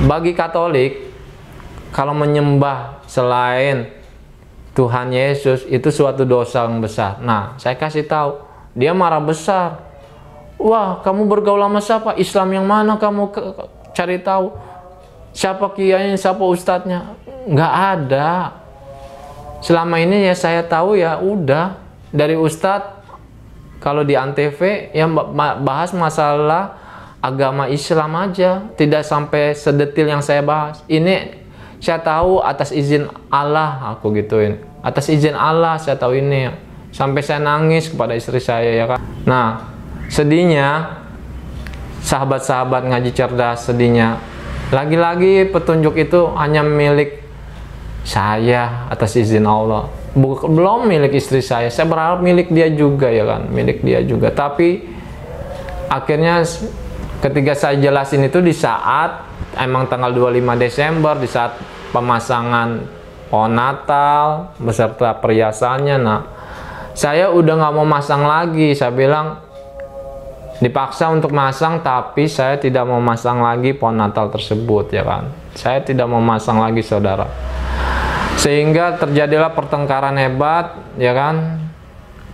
Bagi Katolik, kalau menyembah selain Tuhan Yesus itu suatu dosa yang besar. Nah, saya kasih tahu, dia marah besar. Wah, kamu bergaul sama siapa? Islam yang mana kamu cari tahu? Siapa kiainya, siapa ustadznya? Nggak ada. Selama ini ya saya tahu ya udah dari ustadz, kalau di Antv yang bahas masalah agama Islam aja, tidak sampai sedetil yang saya bahas. Ini saya tahu atas izin Allah, aku gituin. Atas izin Allah saya tahu ini. Sampai saya nangis kepada istri saya ya kan. Nah, sedihnya sahabat-sahabat ngaji cerdas, sedihnya lagi-lagi petunjuk itu hanya milik saya atas izin Allah. Belum milik istri saya. Saya berharap milik dia juga ya kan, milik dia juga. Tapi akhirnya ketika saya jelasin itu di saat emang tanggal 25 Desember, di saat pemasangan pohon Natal beserta perhiasannya. Nah, saya udah nggak mau masang lagi. Saya bilang dipaksa untuk masang, tapi saya tidak mau masang lagi pohon Natal tersebut, ya kan. Saya tidak mau masang lagi, saudara. Sehingga terjadilah pertengkaran hebat, ya kan.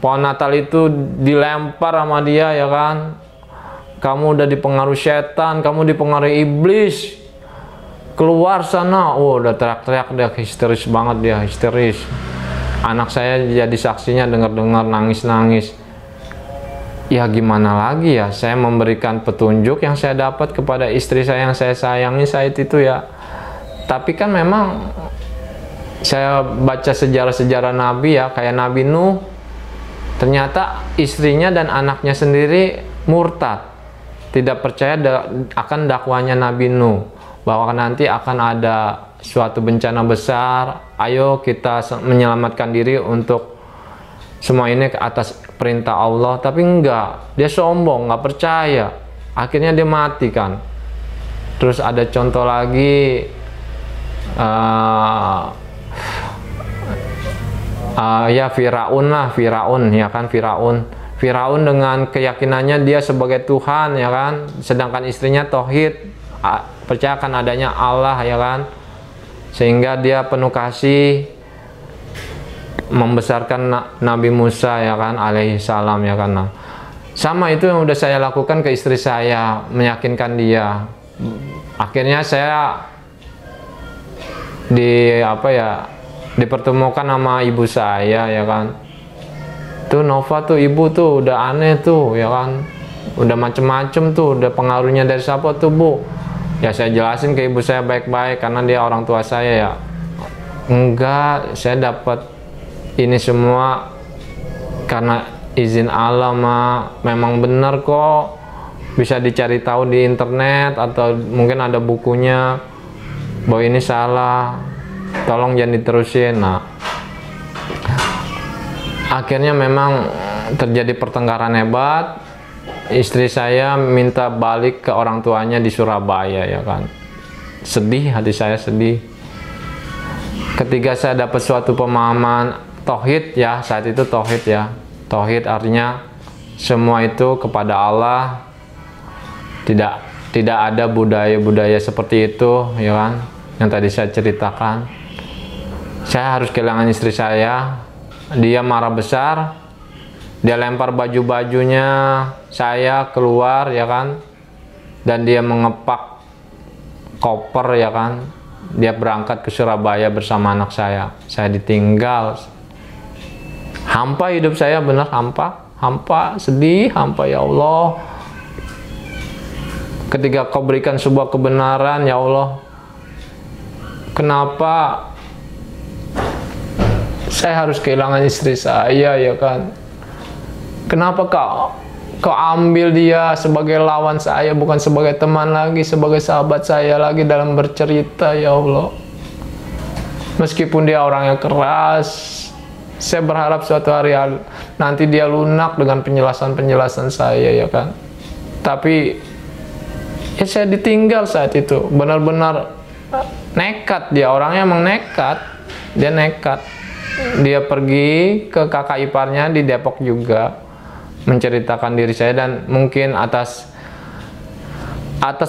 Pohon Natal itu dilempar sama dia, ya kan. Kamu udah dipengaruhi setan, kamu dipengaruhi iblis. Keluar sana. Oh, udah teriak-teriak, dia histeris banget, dia histeris. Anak saya jadi saksinya, dengar-dengar nangis-nangis. Ya gimana lagi ya, saya memberikan petunjuk yang saya dapat kepada istri saya yang saya sayangi saat itu ya. Tapi kan memang saya baca sejarah-sejarah Nabi ya, kayak Nabi Nuh, ternyata istrinya dan anaknya sendiri murtad, tidak percaya akan dakwanya Nabi Nuh, bahwa nanti akan ada suatu bencana besar, ayo kita menyelamatkan diri untuk semua ini ke atas perintah Allah. Tapi enggak, dia sombong, nggak percaya, akhirnya dia mati kan. Terus ada contoh lagi, ya Firaun lah, Firaun ya kan, Firaun dengan keyakinannya dia sebagai Tuhan ya kan, sedangkan istrinya tauhid, percaya akan adanya Allah ya kan, sehingga dia penuh kasih membesarkan Nabi Musa ya kan, alaihi salam ya kan. Nah, sama itu yang udah saya lakukan ke istri saya, meyakinkan dia. Akhirnya saya dipertemukan sama ibu saya ya kan. Tuh Nova tuh, ibu tuh udah aneh tuh ya kan, udah macem-macem tuh, udah pengaruhnya dari siapa tuh Bu? Ya saya jelasin ke ibu saya baik-baik, karena dia orang tua saya ya. Enggak, saya dapat ini semua karena izin Allah, memang benar kok, bisa dicari tahu di internet atau mungkin ada bukunya bahwa ini salah, tolong jangan diterusin. Nah, akhirnya memang terjadi pertengkaran hebat. Istri saya minta balik ke orang tuanya di Surabaya ya kan. Sedih, hati saya sedih. Ketika saya dapat suatu pemahaman tauhid ya, saat itu tauhid ya. Tauhid artinya semua itu kepada Allah. Tidak ada budaya-budaya seperti itu ya kan, yang tadi saya ceritakan. Saya harus kehilangan istri saya. Dia marah besar. Dia lempar baju-bajunya saya keluar ya kan. Dan dia mengepak koper ya kan. Dia berangkat ke Surabaya bersama anak saya. Saya ditinggal. Hampa hidup saya, benar hampa, sedih, hampa ya Allah. Ketika kau berikan sebuah kebenaran ya Allah, kenapa saya harus kehilangan istri saya ya kan? Kenapa kau ambil dia sebagai lawan saya, bukan sebagai teman lagi, sebagai sahabat saya lagi dalam bercerita ya Allah. Meskipun dia orangnya keras, saya berharap suatu hari nanti dia lunak dengan penjelasan-penjelasan saya ya kan. Tapi ya saya ditinggal saat itu, benar-benar nekat dia, orangnya emang nekat. Dia nekat. Dia pergi ke kakak iparnya di Depok juga, menceritakan diri saya, dan mungkin atas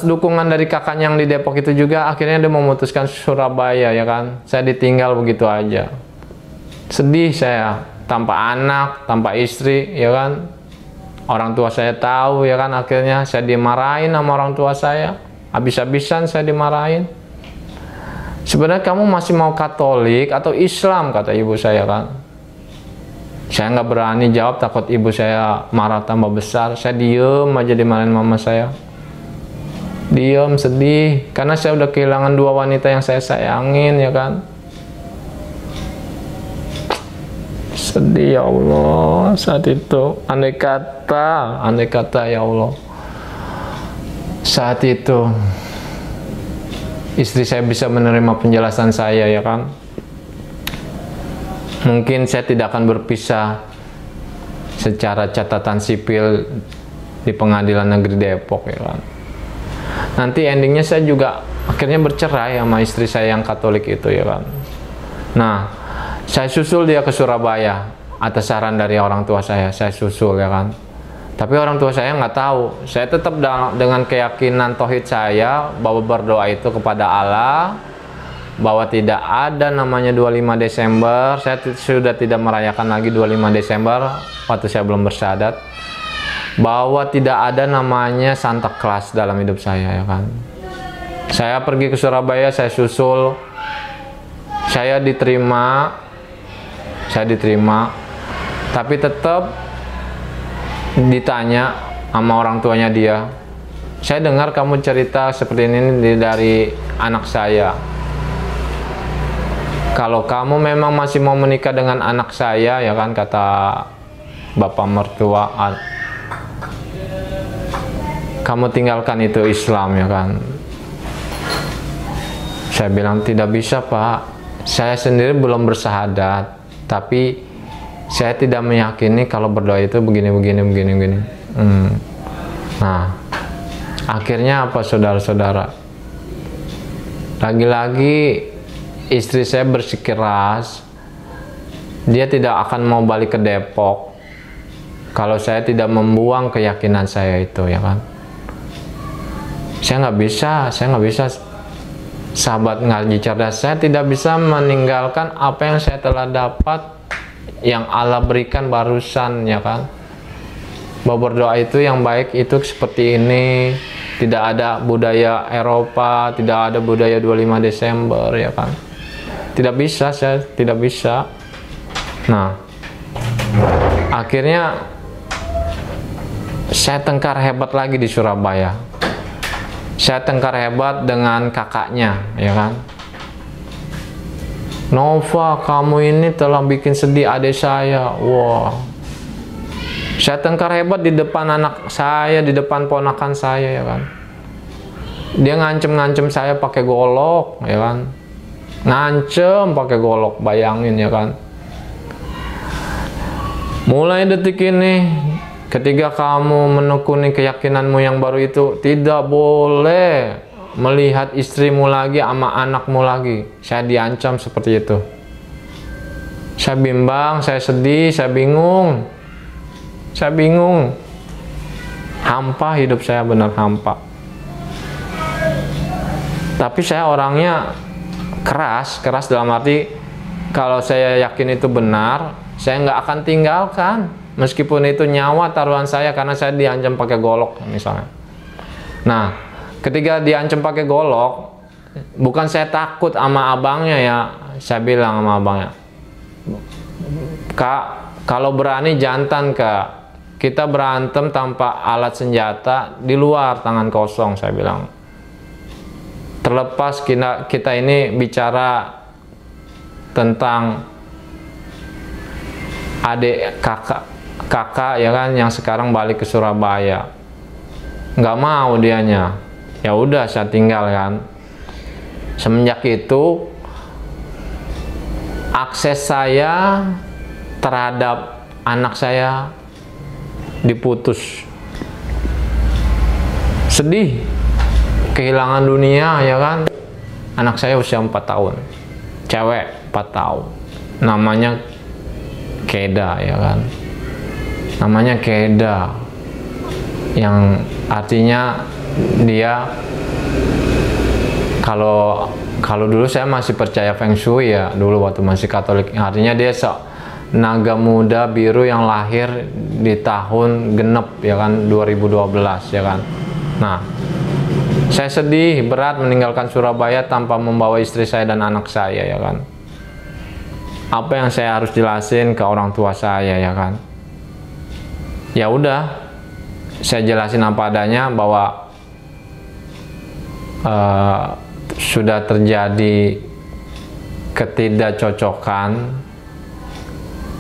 dukungan dari kakaknya yang di Depok itu juga, akhirnya dia memutuskan Surabaya ya kan. Saya ditinggal begitu aja. Sedih saya, tanpa anak, tanpa istri ya kan. Orang tua saya tahu ya kan, akhirnya saya dimarahin sama orang tua saya. Habis-habisan saya dimarahin. Sebenarnya kamu masih mau Katolik atau Islam, kata ibu saya kan. Saya nggak berani jawab, takut ibu saya marah tambah besar. Saya diem aja dimarahin mama saya. Diem, sedih, karena saya udah kehilangan dua wanita yang saya sayangin ya kan. Sedih ya Allah saat itu. Andai kata ya Allah, saat itu istri saya bisa menerima penjelasan saya ya kan, mungkin saya tidak akan berpisah secara catatan sipil di Pengadilan Negeri Depok ya kan. Nanti endingnya saya juga akhirnya bercerai sama istri saya yang Katolik itu ya kan. Nah, saya susul dia ke Surabaya atas saran dari orang tua saya susul ya kan. Tapi orang tua saya nggak tahu. Saya tetap dengan keyakinan tauhid saya bahwa berdoa itu kepada Allah, bahwa tidak ada namanya 25 Desember. Saya sudah tidak merayakan lagi 25 Desember waktu saya belum bersyahadat. Bahwa tidak ada namanya Santa Claus dalam hidup saya, ya kan. Saya pergi ke Surabaya, saya susul, saya diterima, tapi tetap ditanya sama orang tuanya dia, saya dengar kamu cerita seperti ini dari anak saya. Kalau kamu memang masih mau menikah dengan anak saya, ya kan, kata bapak mertua, kamu tinggalkan itu Islam, ya kan. Saya bilang tidak bisa, Pak. Saya sendiri belum bersyahadat, tapi saya tidak meyakini kalau berdoa itu begini. Nah, akhirnya apa, saudara-saudara? Lagi-lagi istri saya bersikeras, dia tidak akan mau balik ke Depok kalau saya tidak membuang keyakinan saya itu, ya kan. Saya nggak bisa, sahabat ngaji cerdas, saya tidak bisa meninggalkan apa yang saya telah dapat, yang Allah berikan barusan, ya kan. Bahwa berdoa itu yang baik itu seperti ini, tidak ada budaya Eropa, tidak ada budaya 25 Desember, ya kan. Tidak bisa, saya tidak bisa. Nah, akhirnya saya tengkar hebat lagi di Surabaya. Saya tengkar hebat dengan kakaknya, ya kan. Nova, kamu ini telah bikin sedih adik saya. Wah, saya tengkar hebat di depan anak saya, di depan ponakan saya, ya kan. Dia ngancem saya pakai golok, ya kan. Ngancem pakai golok, bayangin, ya kan. Mulai detik ini, ketika kamu menekuni keyakinanmu yang baru itu, tidak boleh melihat istrimu lagi sama anakmu lagi. Saya diancam seperti itu. Saya bimbang, saya sedih, saya bingung. Hampa hidup saya, benar hampa. Tapi saya orangnya keras dalam arti kalau saya yakin itu benar, saya nggak akan tinggalkan. Meskipun itu nyawa taruhan saya karena saya diancam pakai golok misalnya. Nah, ketika diancam pakai golok, bukan saya takut sama abangnya ya. Saya bilang sama abangnya, Kak, kalau berani jantan, Kak. Kita berantem tanpa alat senjata di luar, tangan kosong, saya bilang. Terlepas kita ini bicara tentang adik kakak ya kan, yang sekarang balik ke Surabaya. Nggak mau dianya. Ya udah, saya tinggal kan. Semenjak itu akses saya terhadap anak saya diputus. Sedih, kehilangan dunia, ya kan. Anak saya usia 4 tahun, cewek 4 tahun, namanya Keda, ya kan. Namanya Keda, yang artinya dia, kalau dulu saya masih percaya Feng Shui ya, dulu waktu masih Katolik, artinya dia naga muda biru yang lahir di tahun genep, ya kan, 2012, ya kan. Nah, saya sedih berat meninggalkan Surabaya tanpa membawa istri saya dan anak saya, ya kan. Apa yang saya harus jelasin ke orang tua saya, ya kan. Ya udah, saya jelasin apa adanya bahwa sudah terjadi ketidakcocokan,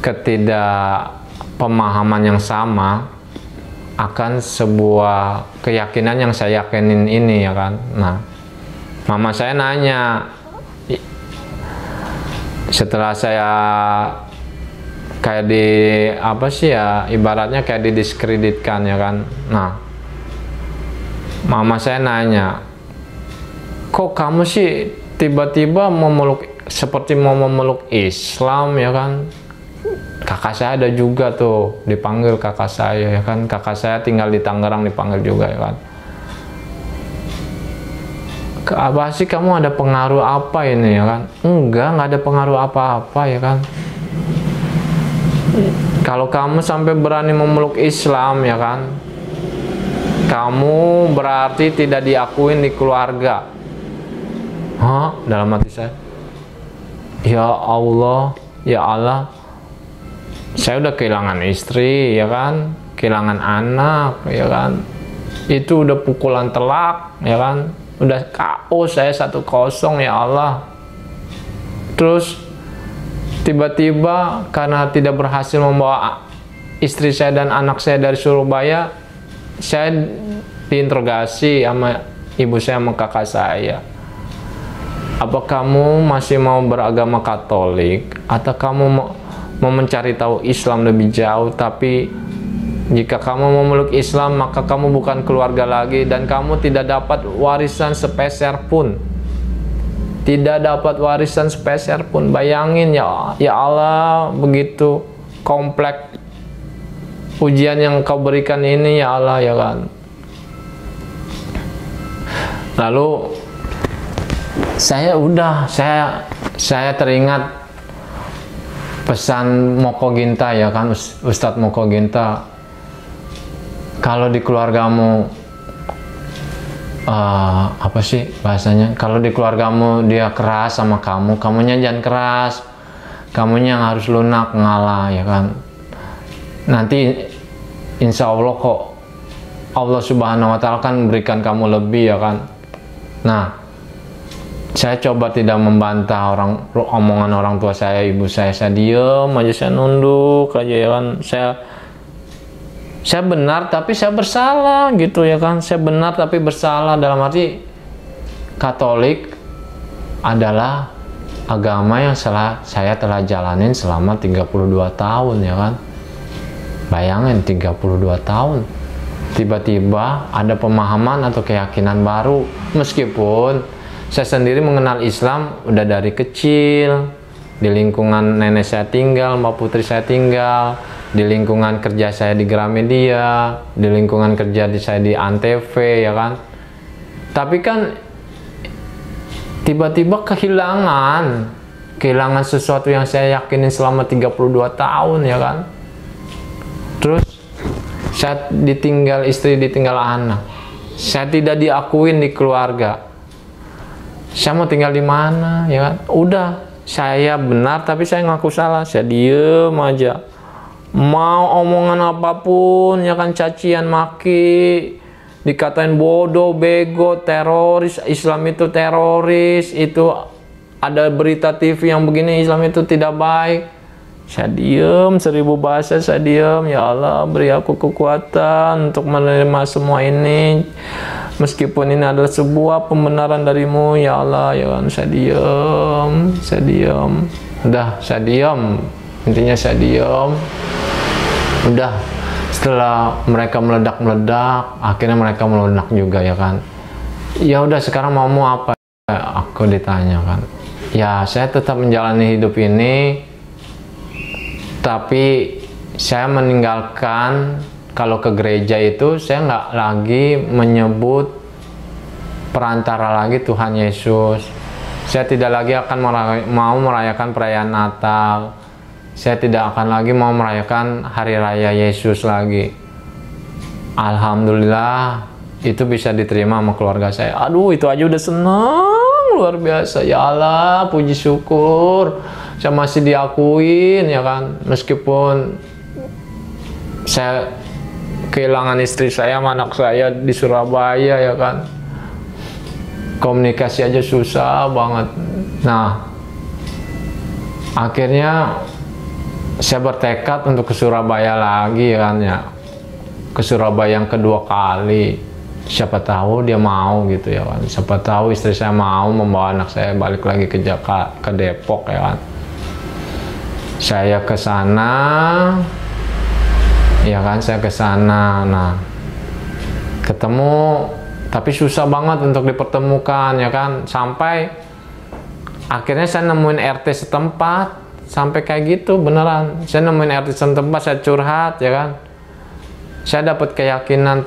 ketidakpemahaman yang sama akan sebuah keyakinan yang saya yakinin ini, ya kan. Nah, mama saya nanya setelah saya kayak apa sih ya, ibaratnya kayak didiskreditkan, ya kan. Nah, mama saya nanya, kok kamu sih tiba-tiba seperti mau memeluk Islam, ya kan. kakak saya ada juga tuh, dipanggil kakak saya ya kan, kakak saya tinggal di Tangerang dipanggil juga ya kan. Apa sih kamu ada pengaruh apa ini ya kan? Nggak ada pengaruh apa-apa ya kan. Kalau kamu sampai berani memeluk Islam ya kan, kamu berarti tidak diakuin di keluarga. Hah? Dalam hati saya, ya Allah, ya Allah, saya udah kehilangan istri ya kan, kehilangan anak ya kan, itu udah pukulan telak ya kan, udah KO saya 1-0 ya Allah. Terus tiba-tiba karena tidak berhasil membawa istri saya dan anak saya dari Surabaya, saya diinterogasi sama ibu saya sama kakak saya. Apa kamu masih mau beragama Katolik atau kamu mau mencari tahu Islam lebih jauh? Tapi jika kamu memeluk Islam, maka kamu bukan keluarga lagi dan kamu tidak dapat warisan sepeser pun. Tidak dapat warisan sepeser pun. Bayangin ya Allah, begitu kompleks ujian yang kau berikan ini ya Allah ya kan. Lalu saya teringat pesan Moko Ginta ya kan, Ustadz Moko Ginta, kalau di keluargamu apa sih bahasanya, kalau di keluargamu dia keras sama kamu, kamunya jangan keras, kamunya yang harus lunak ngalah ya kan. Nanti insya Allah kok Allah Subhanahu wa Ta'ala kan berikan kamu lebih ya kan. Nah, saya coba tidak membantah omongan orang tua saya, ibu saya diem aja, saya nunduk aja ya kan. Saya benar tapi saya bersalah gitu ya kan. Saya benar tapi bersalah, dalam arti Katolik adalah agama yang saya telah jalanin selama 32 tahun ya kan. Bayangin 32 tahun. Tiba-tiba ada pemahaman atau keyakinan baru, meskipun saya sendiri mengenal Islam udah dari kecil, di lingkungan nenek saya tinggal, mbak putri saya tinggal, di lingkungan kerja saya di Gramedia, di lingkungan kerja saya di Antv ya kan. Tapi kan tiba-tiba kehilangan sesuatu yang saya yakinin selama 32 tahun ya kan. Terus saya ditinggal istri, ditinggal anak, saya tidak diakuin di keluarga. Saya mau tinggal di mana ya kan? Udah, saya benar tapi saya ngaku salah, saya diem aja. Mau omongan apapun ya kan, cacian maki, dikatain bodoh, bego, teroris, Islam itu teroris, itu ada berita TV yang begini, Islam itu tidak baik. Saya diem, 1000 bahasa saya diem. Ya Allah, beri aku kekuatan untuk menerima semua ini, meskipun ini adalah sebuah pembenaran darimu ya Allah ya kan. Saya diem, udah saya diem, intinya saya diem. Udah, setelah mereka meledak, akhirnya mereka melunak juga ya kan. Ya udah, sekarang mau apa? Aku ditanya kan. Ya saya tetap menjalani hidup ini, tapi saya meninggalkan, kalau ke gereja itu saya nggak lagi menyebut perantara lagi Tuhan Yesus. Saya tidak lagi akan mau merayakan perayaan Natal. Saya tidak akan lagi mau merayakan Hari Raya Yesus lagi. Alhamdulillah itu bisa diterima sama keluarga saya. Aduh, itu aja udah senang luar biasa. Ya Allah, puji syukur saya masih diakuin ya kan, meskipun saya kehilangan istri saya sama anak saya di Surabaya ya kan, komunikasi aja susah banget. Nah, akhirnya saya bertekad untuk ke Surabaya lagi ya kan ya, ke Surabaya yang kedua kali. Siapa tahu dia mau gitu ya kan, siapa tahu istri saya mau membawa anak saya balik lagi ke Jakarta, ke Depok ya kan. Saya ke sana ya kan, saya ke sana. Nah, ketemu tapi susah banget untuk dipertemukan ya kan, sampai akhirnya saya nemuin RT setempat. sampai kayak gitu beneran. Saya nemuin artis setempat, saya curhat ya kan, saya dapat keyakinan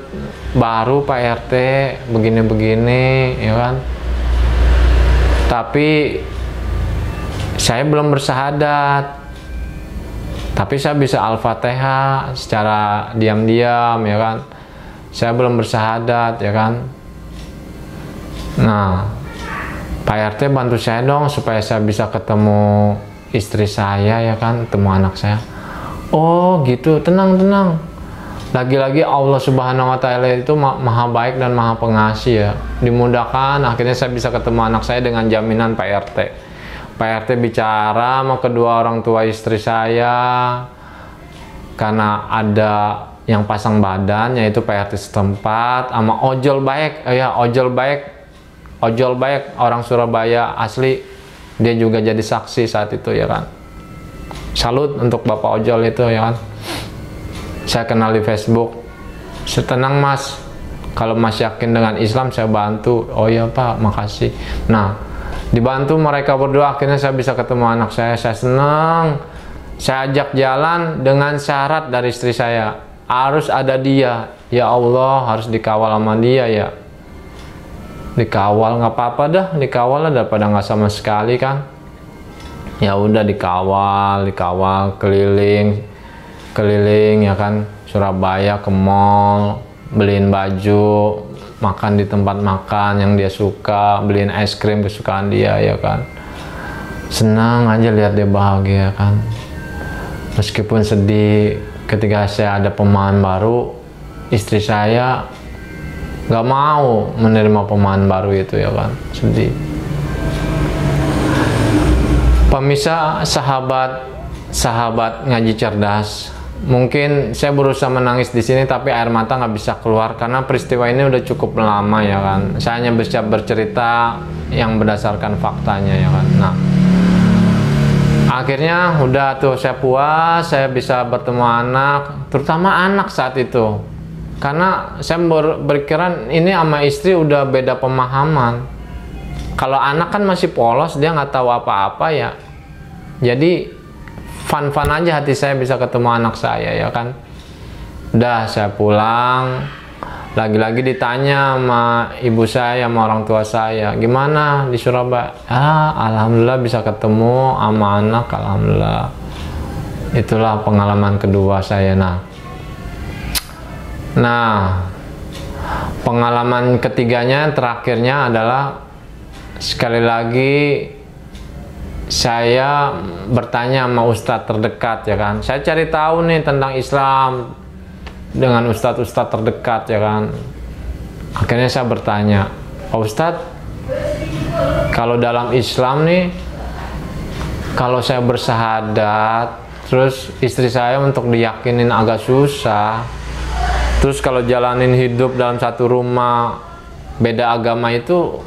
baru Pak RT begini-begini ya kan, tapi saya belum bersahadat, tapi saya bisa Al-Fatihah secara diam-diam ya kan, saya belum bersahadat ya kan. Nah, Pak RT bantu saya dong supaya saya bisa ketemu istri saya ya kan, ketemu anak saya. Oh gitu, tenang. Lagi-lagi Allah Subhanahu wa Ta'ala itu maha baik dan maha pengasih ya. Dimudahkan, akhirnya saya bisa ketemu anak saya dengan jaminan Pak RT. Pak RT bicara sama kedua orang tua istri saya, karena ada yang pasang badan, yaitu Pak RT setempat, sama ojol baik, ojol baik orang Surabaya asli, dia juga jadi saksi saat itu ya kan. Salut untuk Bapak ojol itu ya kan. Saya kenal di Facebook. Tenang Mas, kalau Mas yakin dengan Islam saya bantu. Oh iya Pak, makasih. Nah, dibantu mereka berdua, akhirnya saya bisa ketemu anak saya senang. Saya ajak jalan dengan syarat dari istri saya, harus ada dia. Ya Allah, harus dikawal sama dia ya. Dikawal nggak apa-apa dah, dikawal lah daripada nggak sama sekali kan. Ya udah dikawal keliling ya kan, Surabaya ke mall, beliin baju, makan di tempat makan yang dia suka, beliin es krim kesukaan dia ya kan. Senang aja lihat dia bahagia kan. Meskipun sedih ketika saya ada pemain baru, istri saya nggak mau menerima pemain baru itu ya kan, sedih. Pemirsa, sahabat ngaji cerdas, mungkin saya berusaha menangis di sini tapi air mata nggak bisa keluar karena peristiwa ini udah cukup lama ya kan. Saya hanya bisa bercerita yang berdasarkan faktanya ya kan. Nah, akhirnya udah tuh saya puas, saya bisa bertemu anak, terutama anak saat itu, karena saya berpikiran ini sama istri udah beda pemahaman. Kalau anak kan masih polos, dia nggak tahu apa-apa ya, jadi fun-fun aja hati saya bisa ketemu anak saya ya kan. Udah saya pulang, lagi-lagi ditanya sama ibu saya, sama orang tua saya, gimana di Surabaya? Alhamdulillah bisa ketemu sama anak, alhamdulillah. Itulah pengalaman kedua saya. Nah, pengalaman ketiganya, terakhirnya adalah sekali lagi saya bertanya sama ustadz terdekat ya kan. Saya cari tahu nih tentang Islam dengan ustadz-ustadz terdekat ya kan. Akhirnya saya bertanya, Pak Ustadz, kalau dalam Islam nih, kalau saya bersahadat, terus istri saya untuk diyakinin agak susah, terus kalau jalanin hidup dalam satu rumah beda agama itu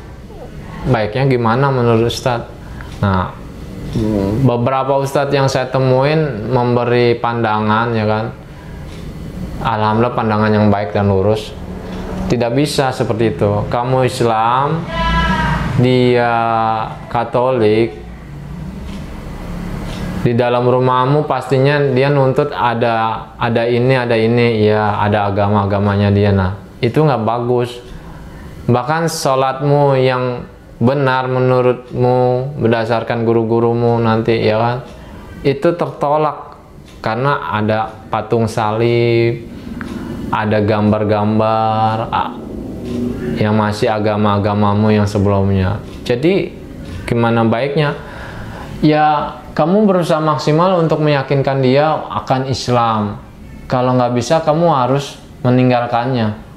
baiknya gimana menurut Ustadz? Nah, beberapa Ustadz yang saya temuin memberi pandangan ya kan, alhamdulillah pandangan yang baik dan lurus. Tidak bisa seperti itu. Kamu Islam, dia Katolik, di dalam rumahmu pastinya dia nuntut ada ini ya, ada agama-agamanya dia. Nah, itu nggak bagus. Bahkan sholatmu yang benar menurutmu berdasarkan guru-gurumu nanti ya kan, itu tertolak karena ada patung salib, ada gambar-gambar yang masih agama-agamamu yang sebelumnya. Jadi gimana baiknya? Ya kamu berusaha maksimal untuk meyakinkan dia akan Islam. Kalau nggak bisa, kamu harus meninggalkannya.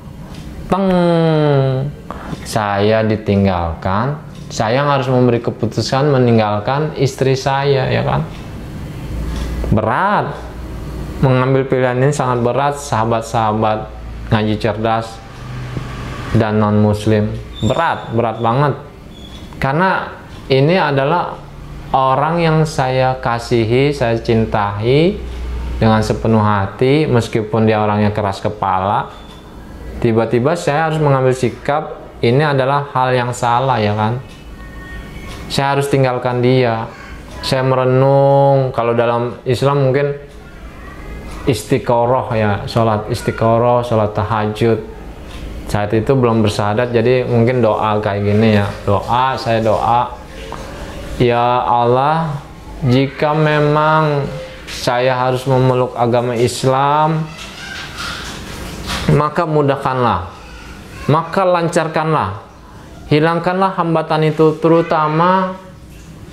Saya ditinggalkan, saya harus memberi keputusan meninggalkan istri saya ya kan. Berat, mengambil pilihan ini sangat berat sahabat-sahabat ngaji cerdas dan non muslim. Berat banget, karena ini adalah orang yang saya kasihi, saya cintai dengan sepenuh hati, meskipun dia orangnya keras kepala. Tiba-tiba saya harus mengambil sikap, ini adalah hal yang salah ya kan. Saya harus tinggalkan dia. saya merenung. Kalau dalam Islam mungkin istiqoroh ya, sholat istiqoroh, sholat tahajud. Saat itu belum bersyahadat, jadi mungkin doa kayak gini ya, saya doa, ya Allah, jika memang saya harus memeluk agama Islam, maka mudahkanlah, maka lancarkanlah, hilangkanlah hambatan itu, terutama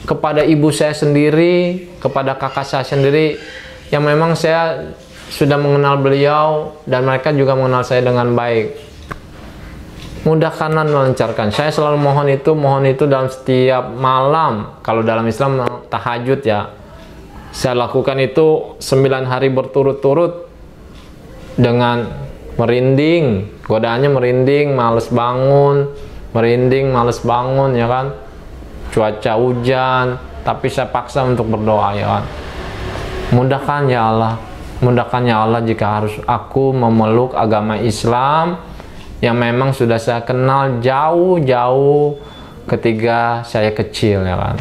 kepada ibu saya sendiri, kepada kakak saya sendiri, yang memang saya sudah mengenal beliau dan mereka juga mengenal saya dengan baik. Mudahkanlah, melancarkan. Saya selalu mohon itu dalam setiap malam. Kalau dalam Islam tahajud ya, saya lakukan itu 9 hari berturut-turut dengan merinding, godaannya merinding, males bangun, merinding, males bangun ya kan, cuaca hujan, tapi saya paksa untuk berdoa ya kan. Mudahkan ya Allah, mudahkan ya Allah jika harus aku memeluk agama Islam yang memang sudah saya kenal jauh-jauh ketika saya kecil ya kan.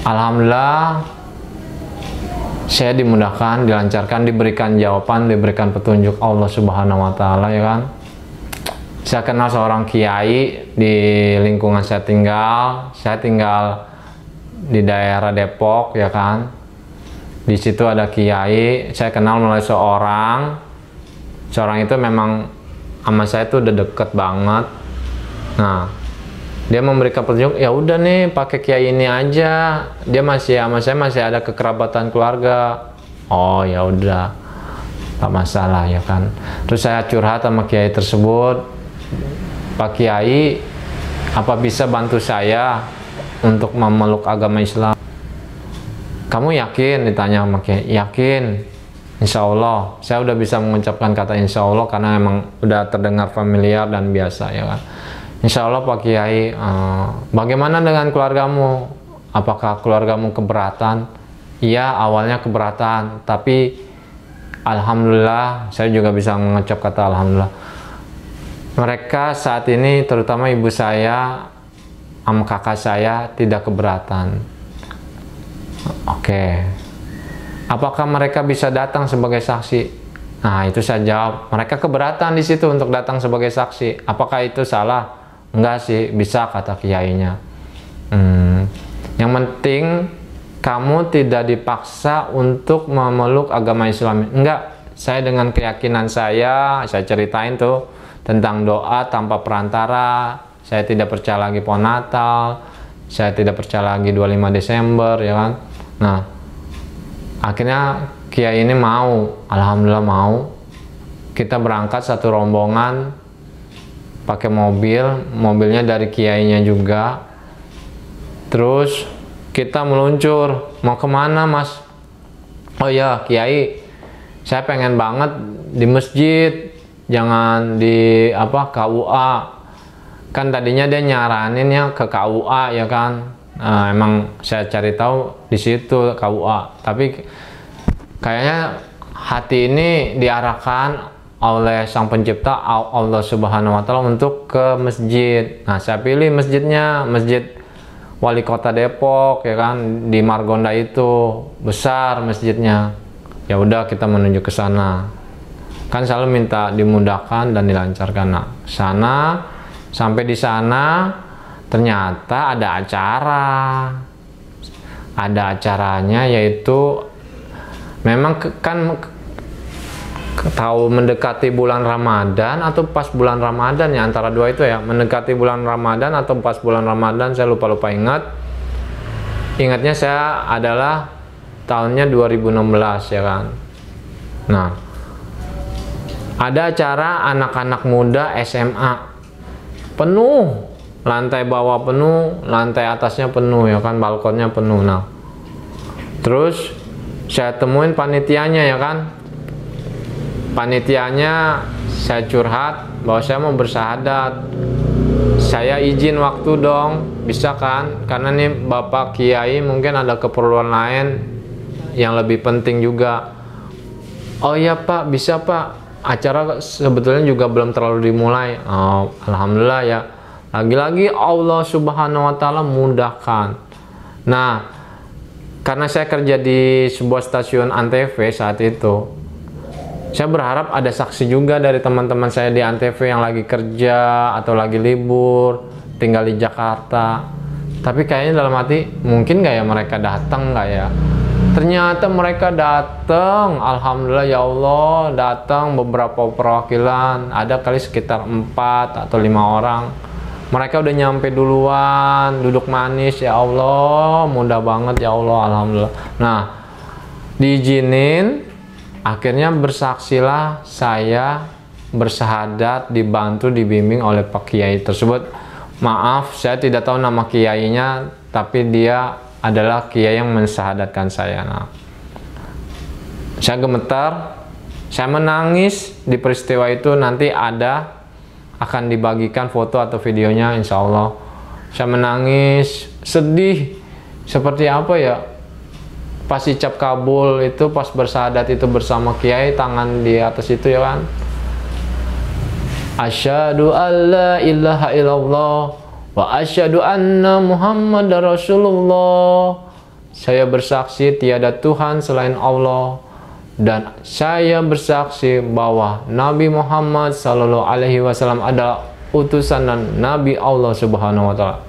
Alhamdulillah saya dimudahkan, dilancarkan, diberikan jawaban, diberikan petunjuk Allah Subhanahu wa taala ya kan. Saya kenal seorang kiai di lingkungan saya tinggal di daerah Depok ya kan. Di situ ada kiai, saya kenal melalui seorang itu memang sama saya tuh udah deket banget. Nah, dia memberikan petunjuk, ya udah nih pakai kiai ini aja. Dia masih sama saya masih ada kekerabatan keluarga. Oh ya udah, tak masalah ya kan. Terus saya curhat sama kiai tersebut, Pak Kiai, apa bisa bantu saya untuk memeluk agama Islam? Kamu yakin? Ditanya sama kiai. Yakin. Insya Allah, saya udah bisa mengucapkan kata insya Allah karena emang udah terdengar familiar dan biasa ya kan. Insya Allah Pak Kiai, bagaimana dengan keluargamu? Apakah keluargamu keberatan? Iya, awalnya keberatan, tapi alhamdulillah saya juga bisa mengucap kata alhamdulillah. Mereka saat ini, terutama ibu saya sama kakak saya, tidak keberatan. Oke. Apakah mereka bisa datang sebagai saksi? Nah, itu saya jawab, mereka keberatan di situ untuk datang sebagai saksi. Apakah itu salah? Enggak sih, bisa, kata kiainya. Yang penting kamu tidak dipaksa untuk memeluk agama Islam. Enggak, saya dengan keyakinan saya ceritain tuh tentang doa tanpa perantara. Saya tidak percaya lagi pohon Natal, saya tidak percaya lagi 25 Desember ya kan. Nah, akhirnya kiai ini mau, alhamdulillah mau. Kita berangkat satu rombongan pakai mobilnya dari kiainya juga. Terus kita meluncur, mau kemana mas? Oh ya kiai, saya pengen banget di masjid, jangan di KUA. Kan tadinya dia nyaranin ya ke KUA ya kan. Nah, emang saya cari tahu di situ KUA, tapi kayaknya hati ini diarahkan oleh Sang Pencipta Allah Subhanahu wa taala untuk ke masjid. Nah, saya pilih masjidnya, Masjid Wali Kota Depok ya kan, di Margonda itu besar masjidnya. Ya udah kita menuju ke sana. Kan selalu minta dimudahkan dan dilancarkan. Nah, sana sampai di sana ternyata ada acara. Ada acaranya yaitu memang kan tahu mendekati bulan Ramadan atau pas bulan Ramadan ya, antara dua itu ya, mendekati bulan Ramadan atau pas bulan Ramadan, saya lupa ingatnya saya adalah tahunnya 2016 ya kan. Nah, ada acara anak-anak muda SMA penuh, lantai bawah penuh, lantai atasnya penuh ya kan, balkonnya penuh. Nah, terus saya temuin panitianya ya kan. Panitianya saya curhat bahwa saya mau bersyahadat. Saya izin waktu dong, bisa kan? Karena nih Bapak Kiai mungkin ada keperluan lain yang lebih penting juga. Oh iya Pak, bisa Pak. Acara sebetulnya juga belum terlalu dimulai. Oh, alhamdulillah ya. Lagi-lagi Allah Subhanahu wa taala mudahkan. Nah, karena saya kerja di sebuah stasiun Antv saat itu, saya berharap ada saksi juga dari teman-teman saya di Antv yang lagi kerja atau lagi libur, tinggal di Jakarta. Tapi kayaknya dalam hati, mungkin nggak ya mereka datang nggak ya? Ternyata mereka datang, alhamdulillah ya Allah, datang beberapa perwakilan, ada kali sekitar 4 atau 5 orang. Mereka udah nyampe duluan, duduk manis, ya Allah, mudah banget ya Allah, alhamdulillah. Nah, diizinin, akhirnya bersaksilah saya bersahadat, dibantu, dibimbing oleh Pak Kiai tersebut. Maaf, saya tidak tahu nama kiainya, tapi dia adalah kiai yang mensahadatkan saya. Nah, saya gemetar, saya menangis di peristiwa itu. Nanti akan dibagikan foto atau videonya, insya Allah. Saya menangis, sedih, seperti apa ya? Pas icap kabul itu, pas bersahadat itu bersama kiai, tangan di atas itu ya kan. Asyhadu alla ilaha illallah wa asyhadu anna Muhammadar Rasulullah. Saya bersaksi tiada Tuhan selain Allah, dan saya bersaksi bahwa Nabi Muhammad sallallahu alaihi wasallam adalah utusan dan Nabi Allah Subhanahu wa taala.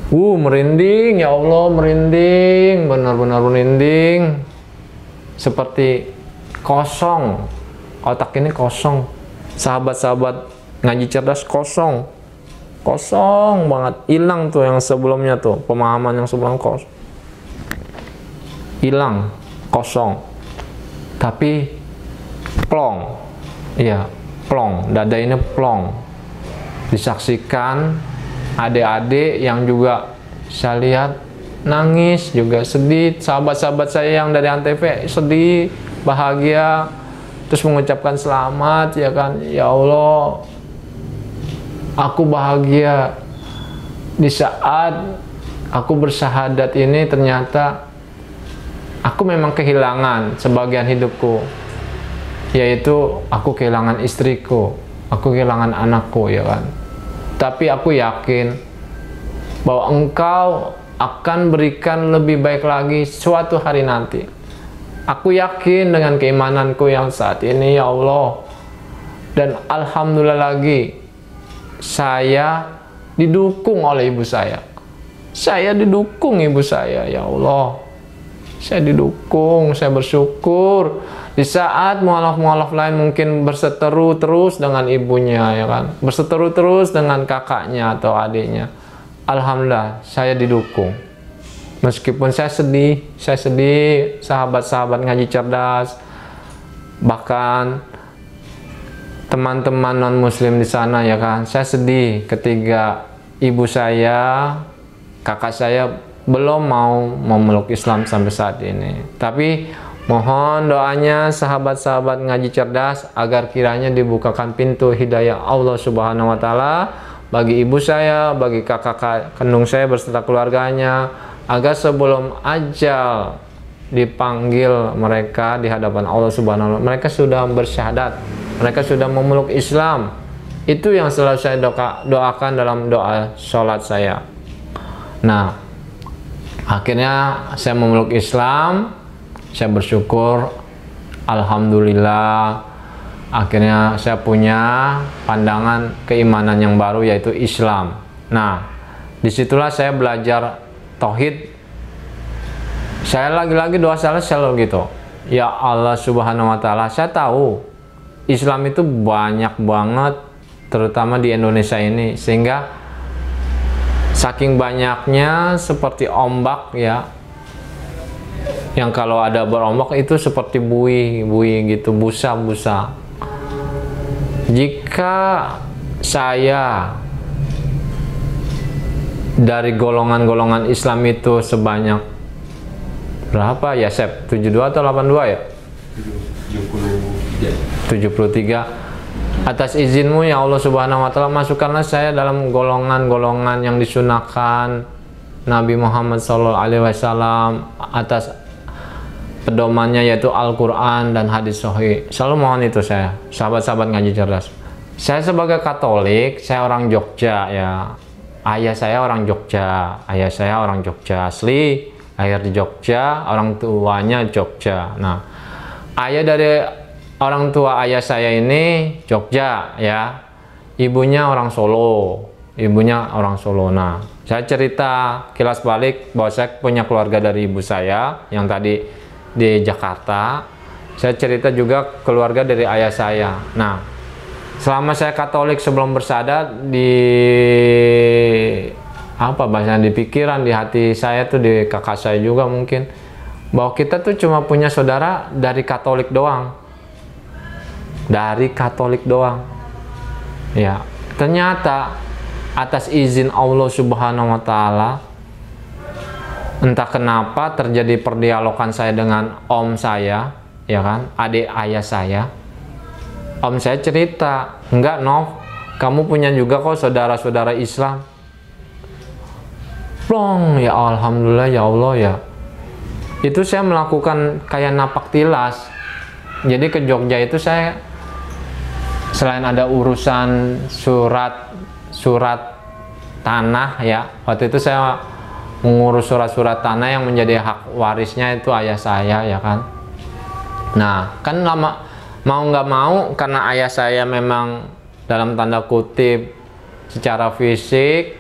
Merinding ya Allah, merinding, benar-benar merinding. Seperti kosong. Otak ini kosong. Sahabat-sahabat ngaji cerdas kosong. Kosong banget. Hilang tuh yang sebelumnya tuh, pemahaman yang sebelum kosong. Hilang, kosong. Tapi plong. Iya, plong. Dada ini plong. Disaksikan adik-adik yang juga saya lihat nangis, juga sedih. Sahabat-sahabat saya yang dari Antv sedih, bahagia, terus mengucapkan selamat, ya kan. Ya Allah, aku bahagia di saat aku bersahadat ini. Ternyata aku memang kehilangan sebagian hidupku, yaitu aku kehilangan istriku, aku kehilangan anakku, ya kan. Tapi aku yakin bahwa Engkau akan berikan lebih baik lagi suatu hari nanti. Aku yakin dengan keimananku yang saat ini, ya Allah. Dan alhamdulillah lagi, saya didukung oleh ibu saya. Saya didukung ibu saya, ya Allah. Saya didukung, saya bersyukur. Di saat mualaf-mualaf lain mungkin berseteru terus dengan ibunya, ya kan, berseteru terus dengan kakaknya atau adiknya. Alhamdulillah, saya didukung. Meskipun saya sedih, sahabat-sahabat ngaji cerdas, bahkan teman-teman non-muslim di sana, ya kan, saya sedih ketika ibu saya, kakak saya belum mau memeluk Islam sampai saat ini. Tapi mohon doanya sahabat-sahabat ngaji cerdas agar kiranya dibukakan pintu hidayah Allah Subhanahu wa taala bagi ibu saya, bagi kakak kandung saya beserta keluarganya, agar sebelum ajal dipanggil mereka di hadapan Allah Subhanahu wa taala, mereka sudah bersyahadat, mereka sudah memeluk Islam. Itu yang selalu saya doakan dalam doa sholat saya. Nah, akhirnya saya memeluk Islam. Saya bersyukur, alhamdulillah, akhirnya saya punya pandangan keimanan yang baru, yaitu Islam. Nah, disitulah saya belajar tauhid. Saya lagi-lagi doa saya selalu gitu, ya Allah Subhanahu wa taala, saya tahu Islam itu banyak banget, terutama di Indonesia ini, sehingga saking banyaknya seperti ombak, ya, yang kalau ada berombak itu seperti buih gitu, busa-busa. Jika saya dari golongan-golongan Islam itu sebanyak berapa ya, Sep? 72 atau 82 ya? 73. Atas izinmu ya Allah Subhanahu wa taala, masukkanlah saya dalam golongan-golongan yang disunahkan Nabi Muhammad SAW atas pedomannya, yaitu Al-Quran dan hadis sahih. Selalu mohon itu saya, sahabat-sahabat ngaji cerdas. Saya sebagai Katolik, saya orang Jogja, ya. Ayah saya orang Jogja asli, lahir di Jogja, orang tuanya Jogja. Nah, ayah dari orang tua ayah saya ini Jogja ya, ibunya orang Solo. Nah, saya cerita kilas balik bahwa saya punya keluarga dari ibu saya yang tadi di Jakarta. Saya cerita juga keluarga dari ayah saya. Nah, selama saya Katolik sebelum bersadar, di apa bahasanya, di pikiran, di hati saya tuh, di kakak saya juga mungkin, bahwa kita tuh cuma punya saudara dari Katolik doang. Dari Katolik doang. Ya, ternyata atas izin Allah Subhanahu wa taala, entah kenapa terjadi perdialogan saya dengan om saya, ya kan, adik ayah saya. Om saya cerita, enggak Nov, kamu punya juga kok saudara-saudara Islam. Plong, ya alhamdulillah ya Allah ya. Itu saya melakukan kayak napak tilas. Jadi ke Jogja itu saya, selain ada urusan surat tanah ya, waktu itu saya mengurus surat-surat tanah yang menjadi hak warisnya itu ayah saya ya kan. Nah, kan lama mau nggak mau, karena ayah saya memang dalam tanda kutip secara fisik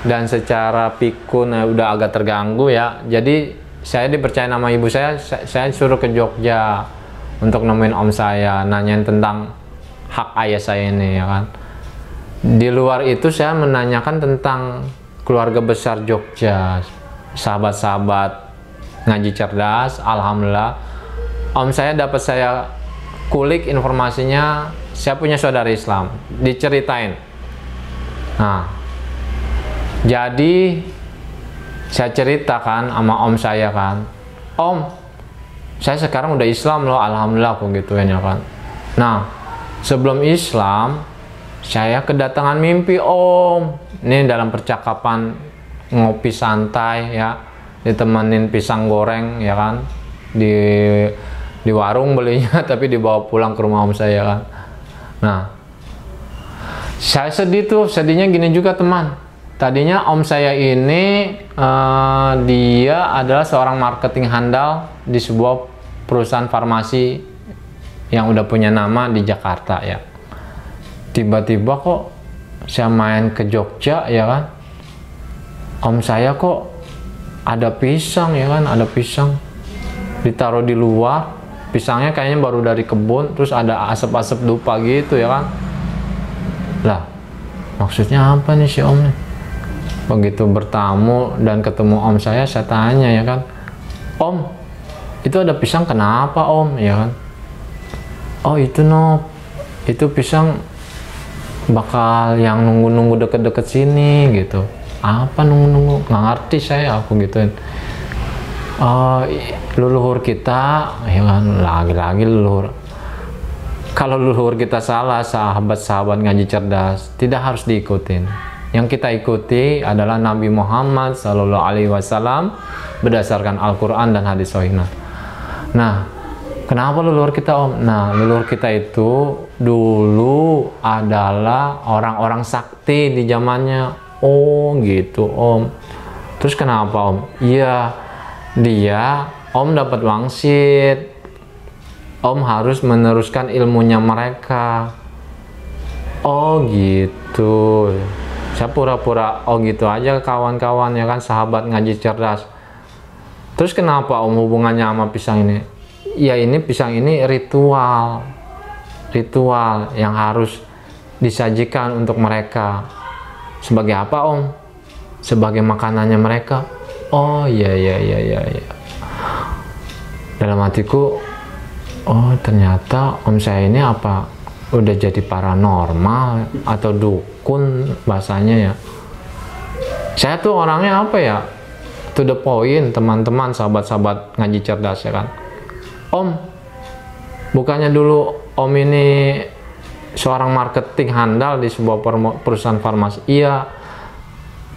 dan secara pikun udah agak terganggu ya. Jadi saya dipercaya nama ibu saya suruh ke Jogja untuk nemuin om saya, nanyain tentang hak ayah saya ini ya kan. Di luar itu saya menanyakan tentang keluarga besar Jogja, sahabat-sahabat ngaji cerdas. Alhamdulillah om saya dapat saya kulik informasinya, saya punya saudara Islam, diceritain. Nah, jadi saya ceritakan sama om saya kan, om saya sekarang udah Islam loh, alhamdulillah, aku gituin ya kan. Nah, sebelum Islam saya kedatangan mimpi om, ini dalam percakapan ngopi santai ya, ditemenin pisang goreng ya kan, di warung belinya tapi dibawa pulang ke rumah om saya kan. Nah, saya sedih tuh, sedihnya gini juga teman. Tadinya om saya ini dia adalah seorang marketing handal di sebuah perusahaan farmasi yang udah punya nama di Jakarta ya. Tiba-tiba kok saya main ke Jogja ya kan, om saya kok ada pisang ya kan, ada pisang ditaruh di luar, pisangnya kayaknya baru dari kebun, terus ada asap-asap dupa gitu ya kan. Lah, maksudnya apa nih si om nih? Begitu bertamu dan ketemu om saya tanya ya kan, om itu ada pisang kenapa om ya kan. Oh itu no, itu pisang bakal yang nunggu-nunggu deket-deket sini gitu. Apa nunggu-nunggu? Nggak ngerti saya, aku gituin. Leluhur kita ya kan, lagi-lagi leluhur. Kalau leluhur kita salah, sahabat-sahabat ngaji cerdas tidak harus diikutin. Yang kita ikuti adalah Nabi Muhammad SAW berdasarkan Al-Quran dan hadis sahih. Nah, kenapa leluhur kita om? Nah, leluhur kita itu dulu adalah orang-orang sakti di zamannya. Oh gitu om. Terus kenapa om? Iya, dia om dapat wangsit. Om harus meneruskan ilmunya mereka. Oh gitu. Saya pura-pura oh gitu aja kawan-kawan ya kan, sahabat ngaji cerdas. Terus kenapa om hubungannya sama pisang ini? Ya ini pisang ini ritual yang harus disajikan untuk mereka. Sebagai apa om? Sebagai makanannya mereka. Oh iya. Dalam hatiku, oh ternyata om saya ini apa udah jadi paranormal atau dukun bahasanya ya. Saya tuh orangnya apa ya, to the point teman-teman, sahabat-sahabat ngaji cerdas ya kan. Om, bukannya dulu om ini seorang marketing handal di sebuah perusahaan farmasi? Iya.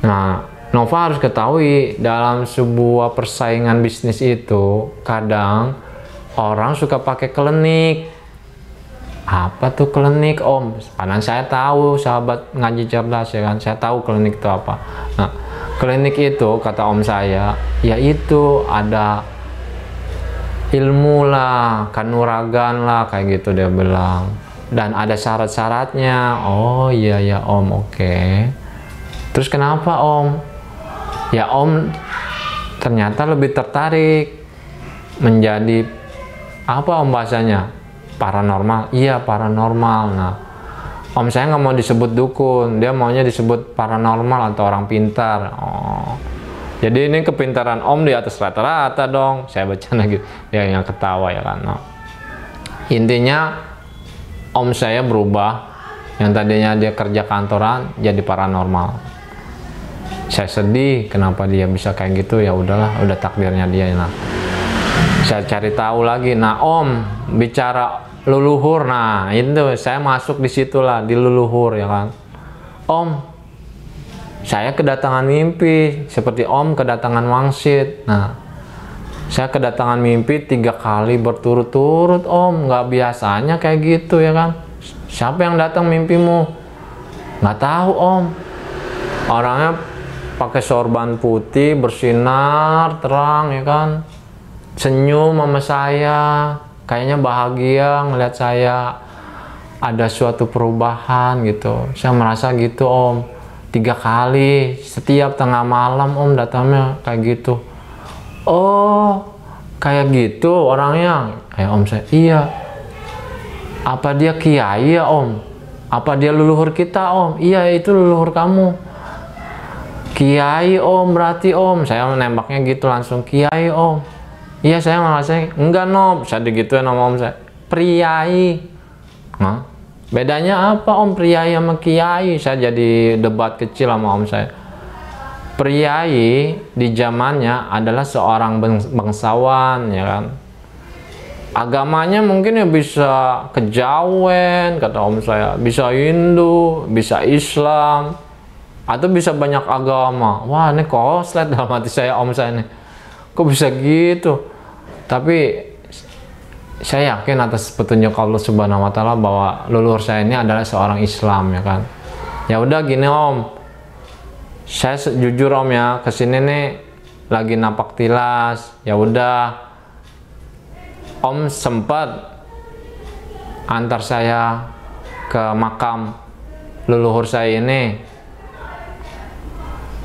Nah, Nova harus ketahui dalam sebuah persaingan bisnis itu kadang orang suka pakai klinik. Apa tuh klinik om? Padahal saya tahu, sahabat ngaji cerdas ya kan, saya tahu klinik itu apa. Nah, Klinik itu kata om saya, yaitu ada ilmu lah, kanuragan lah, kayak gitu dia bilang. Dan ada syarat-syaratnya. Oh iya ya om, oke. Terus kenapa om? Ya om ternyata lebih tertarik menjadi apa om bahasanya? Paranormal. Iya paranormal. Nah om saya nggak mau disebut dukun, dia maunya disebut paranormal atau orang pintar. Oh. Jadi ini kepintaran om di atas rata-rata dong. Saya baca lagi, dia yang ketawa ya kan. Nah, intinya om saya berubah, yang tadinya dia kerja kantoran jadi paranormal. Saya sedih, kenapa dia bisa kayak gitu? Ya udahlah, udah takdirnya dia. Nah, saya cari tahu lagi. Nah om bicara leluhur, nah itu saya masuk di situlah, di leluhur ya kan. Om, saya kedatangan mimpi seperti om kedatangan wangsit. Nah, saya kedatangan mimpi 3 kali berturut-turut om, nggak biasanya kayak gitu ya kan. Siapa yang datang mimpimu? Nggak tahu om. Orangnya pakai sorban putih bersinar terang ya kan, senyum sama saya, kayaknya bahagia ngeliat saya ada suatu perubahan gitu. Saya merasa gitu om. 3 kali setiap tengah malam om datangnya kayak gitu. Oh kayak gitu orangnya. Kayak om saya, iya. Apa dia kiai ya om? Apa dia leluhur kita om? Iya itu leluhur kamu. Kiai om berarti om. Saya menembaknya gitu langsung, kiai om. Iya saya merasa enggak nob. Saya digituin sama om saya, priai. Hah? Bedanya apa om priai sama kiai? Saya jadi debat kecil sama om saya. Priai di zamannya adalah seorang bangsawan ya kan. Agamanya mungkin ya bisa kejawen kata om saya, bisa Hindu, bisa Islam, atau bisa banyak agama. Wah ini koslet dalam hati saya om saya nih. Kok bisa gitu? Tapi saya yakin atas petunjuk Allah Subhanahu wa taala bahwa leluhur saya ini adalah seorang Islam ya kan. Ya udah gini om. Saya jujur om ya, kesini nih lagi napak tilas. Ya udah. Om sempat antar saya ke makam leluhur saya ini.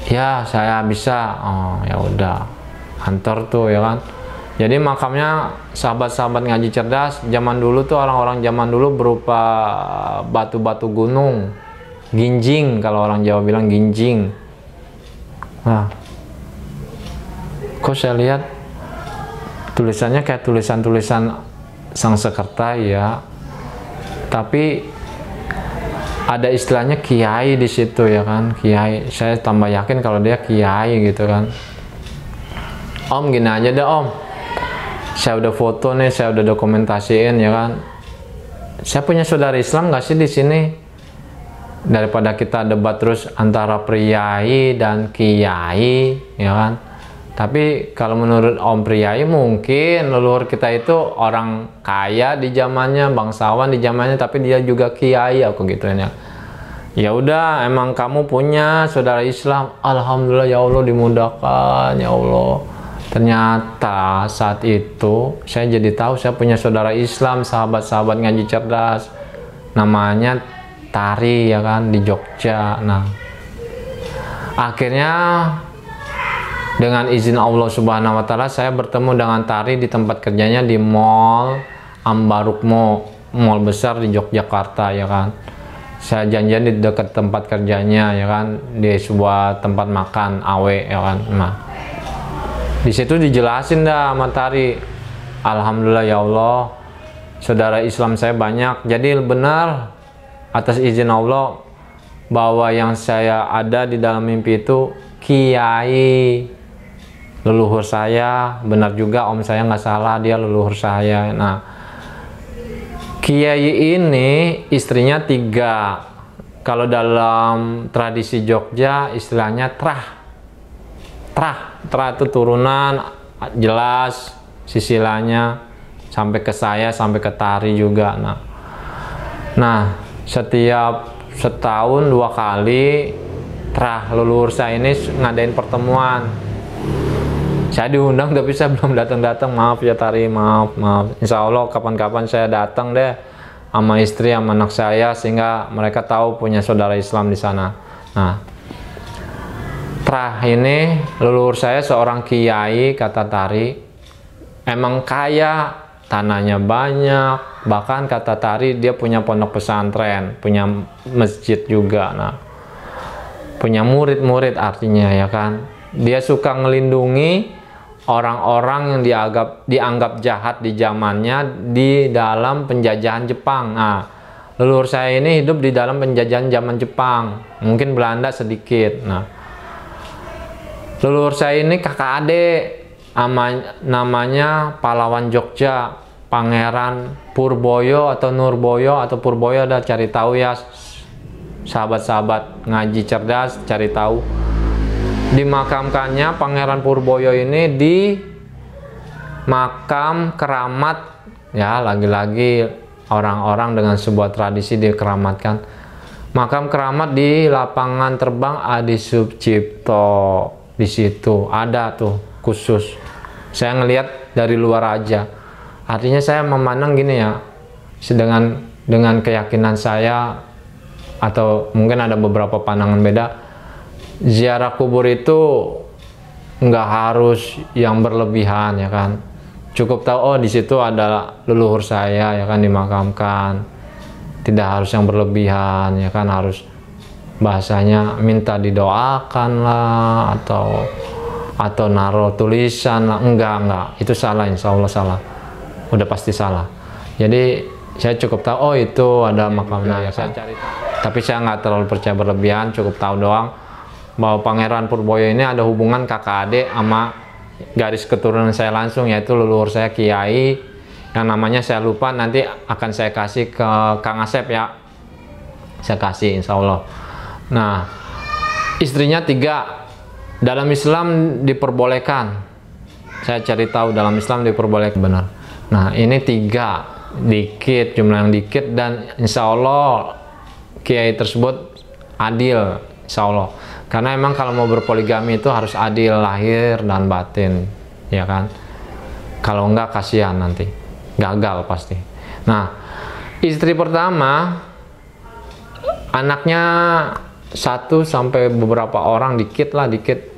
Ya, saya bisa. Oh, ya udah. Antar tuh ya kan. Jadi makamnya sahabat-sahabat ngaji cerdas zaman dulu tuh, orang-orang zaman dulu berupa batu-batu gunung, ginjing kalau orang Jawa bilang ginjing. Nah, kok saya lihat tulisannya kayak tulisan-tulisan Sangsekerta ya, tapi ada istilahnya kiai di situ ya kan, kiai. Saya tambah yakin kalau dia kiai gitu kan. Om gini aja deh om. Saya udah foto nih, saya udah dokumentasiin ya kan. Saya punya saudara Islam nggak sih di sini? Daripada kita debat terus antara priai dan kiai, ya kan? Tapi kalau menurut om priai mungkin leluhur kita itu orang kaya di zamannya, bangsawan di zamannya, tapi dia juga kiai, aku gituin ya. Ya udah, emang kamu punya saudara Islam, alhamdulillah ya Allah dimudahkan ya Allah. Ternyata saat itu saya jadi tahu saya punya saudara Islam, sahabat-sahabat ngaji cerdas, namanya Tari ya kan, di Jogja. Nah akhirnya dengan izin Allah Subhanahu wa taala saya bertemu dengan Tari di tempat kerjanya di Mall Ambarukmo, mall besar di Yogyakarta ya kan. Saya janjian di dekat tempat kerjanya ya kan, di sebuah tempat makan AW ya kan. Nah di situ dijelasin dah sama Tari, alhamdulillah ya Allah saudara Islam saya banyak. Jadi benar atas izin Allah bahwa yang saya ada di dalam mimpi itu kiai leluhur saya. Benar juga om saya nggak salah, dia leluhur saya. Nah kiai ini istrinya 3. Kalau dalam tradisi Jogja istilahnya trah itu turunan jelas sisilanya sampai ke saya, sampai ke Tari juga. Nah setiap setahun 2 kali leluhur saya ini ngadain pertemuan. Saya diundang tapi saya belum datang-datang, maaf ya Tari, maaf. Insya Allah kapan-kapan saya datang deh sama istri, sama anak saya, sehingga mereka tahu punya saudara Islam di sana. Nah, ini leluhur saya seorang kiai, kata Tari, emang kaya, tanahnya banyak, bahkan kata Tari dia punya pondok pesantren, punya masjid juga. Nah, punya murid-murid artinya ya kan. Dia suka ngelindungi orang-orang yang dianggap jahat di zamannya di dalam penjajahan Jepang. Nah, leluhur saya ini hidup di dalam penjajahan zaman Jepang, mungkin Belanda sedikit. Nah, leluhur saya ini kakak adik, namanya pahlawan Jogja, Pangeran Purboyo atau Nurboyo atau Purboyo, udah cari tahu ya sahabat-sahabat ngaji cerdas, cari tahu. Dimakamkannya Pangeran Purboyo ini di makam keramat, ya lagi-lagi orang-orang dengan sebuah tradisi dikeramatkan. Makam keramat di lapangan terbang Adi Sucipto, di situ ada tuh khusus. Saya ngelihat dari luar aja. Artinya saya memandang gini ya, dengan keyakinan saya, atau mungkin ada beberapa pandangan beda. Ziarah kubur itu nggak harus yang berlebihan ya kan. Cukup tahu oh di situ ada leluhur saya ya kan dimakamkan. Tidak harus yang berlebihan ya kan, harus bahasanya minta didoakan lah atau naruh tulisan lah. Enggak, itu salah, insya Allah salah, udah pasti salah. Jadi saya cukup tahu oh itu ada makamnya ya kan. Tapi saya nggak terlalu percaya berlebihan, cukup tahu doang bahwa Pangeran Purboyo ini ada hubungan kakak adik sama garis keturunan saya langsung, yaitu leluhur saya kiai yang namanya saya lupa, nanti akan saya kasih ke Kang Asep ya, saya kasih insya Allah. Nah, istrinya 3. Dalam Islam diperbolehkan, saya cari tahu dalam Islam diperbolehkan benar. Nah, ini 3, dikit, jumlah yang dikit, dan insya Allah kiai tersebut adil, insya Allah. Karena emang kalau mau berpoligami itu harus adil lahir dan batin, ya kan? Kalau enggak kasihan nanti, gagal pasti. Nah, istri pertama, anaknya 1 sampai beberapa orang, dikit.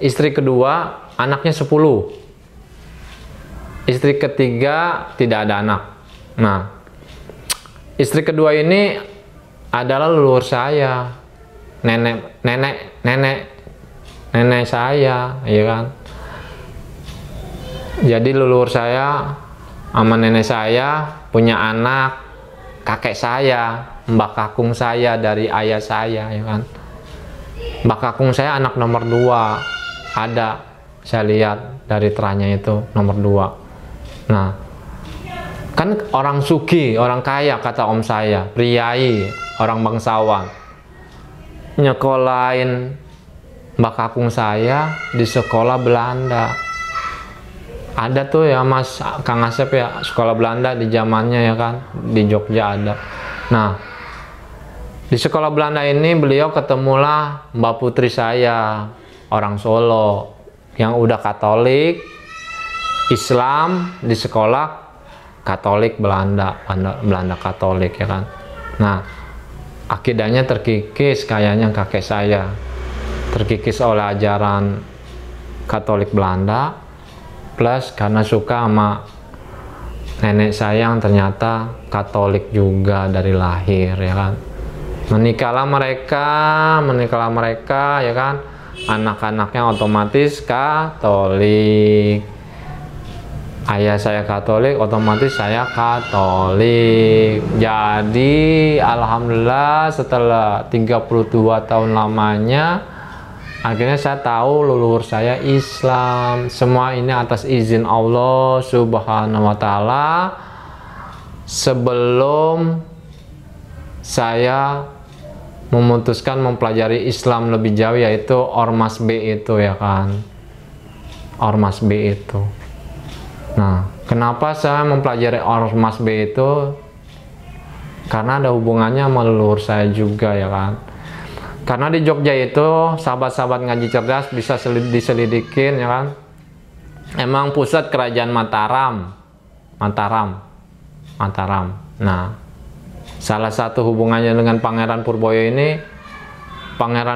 Istri kedua, anaknya 10. Istri ketiga tidak ada anak. Nah, istri kedua ini adalah leluhur saya, nenek saya, ya kan. Jadi leluhur saya sama nenek saya punya anak, kakek saya, mbak kakung saya dari ayah saya, ya kan. Mbak kakung saya anak nomor 2, ada, saya lihat dari teranya itu nomor 2. Nah, kan orang sugih, orang kaya kata om saya, priai, orang bangsawan, nyekolahin mbak kakung saya di sekolah Belanda. Ada tuh ya Mas Kang Asep ya, sekolah Belanda di zamannya ya kan, di Jogja ada. Nah, di sekolah Belanda ini beliau ketemulah mbak putri saya, orang Solo, yang udah Katolik, Islam, di sekolah Katolik Belanda Katolik ya kan. Nah, akidahnya terkikis kayaknya kakek saya, terkikis oleh ajaran Katolik Belanda, plus karena suka sama nenek saya yang ternyata Katolik juga dari lahir ya kan. Menikahlah mereka ya kan, anak-anaknya otomatis Katolik. Ayah saya Katolik, otomatis saya Katolik. Jadi alhamdulillah setelah 32 tahun lamanya, akhirnya saya tahu leluhur saya Islam. Semua ini atas izin Allah Subhanahu wa Ta'ala. Sebelum saya memutuskan mempelajari Islam lebih jauh, yaitu Ormas B itu ya kan, Ormas B itu. Nah, kenapa saya mempelajari Ormas B itu? Karena ada hubungannya sama leluhur saya juga ya kan. Karena di Jogja itu sahabat-sahabat ngaji cerdas bisa diselidikin ya kan. Emang pusat kerajaan Mataram. Nah, salah satu hubungannya dengan Pangeran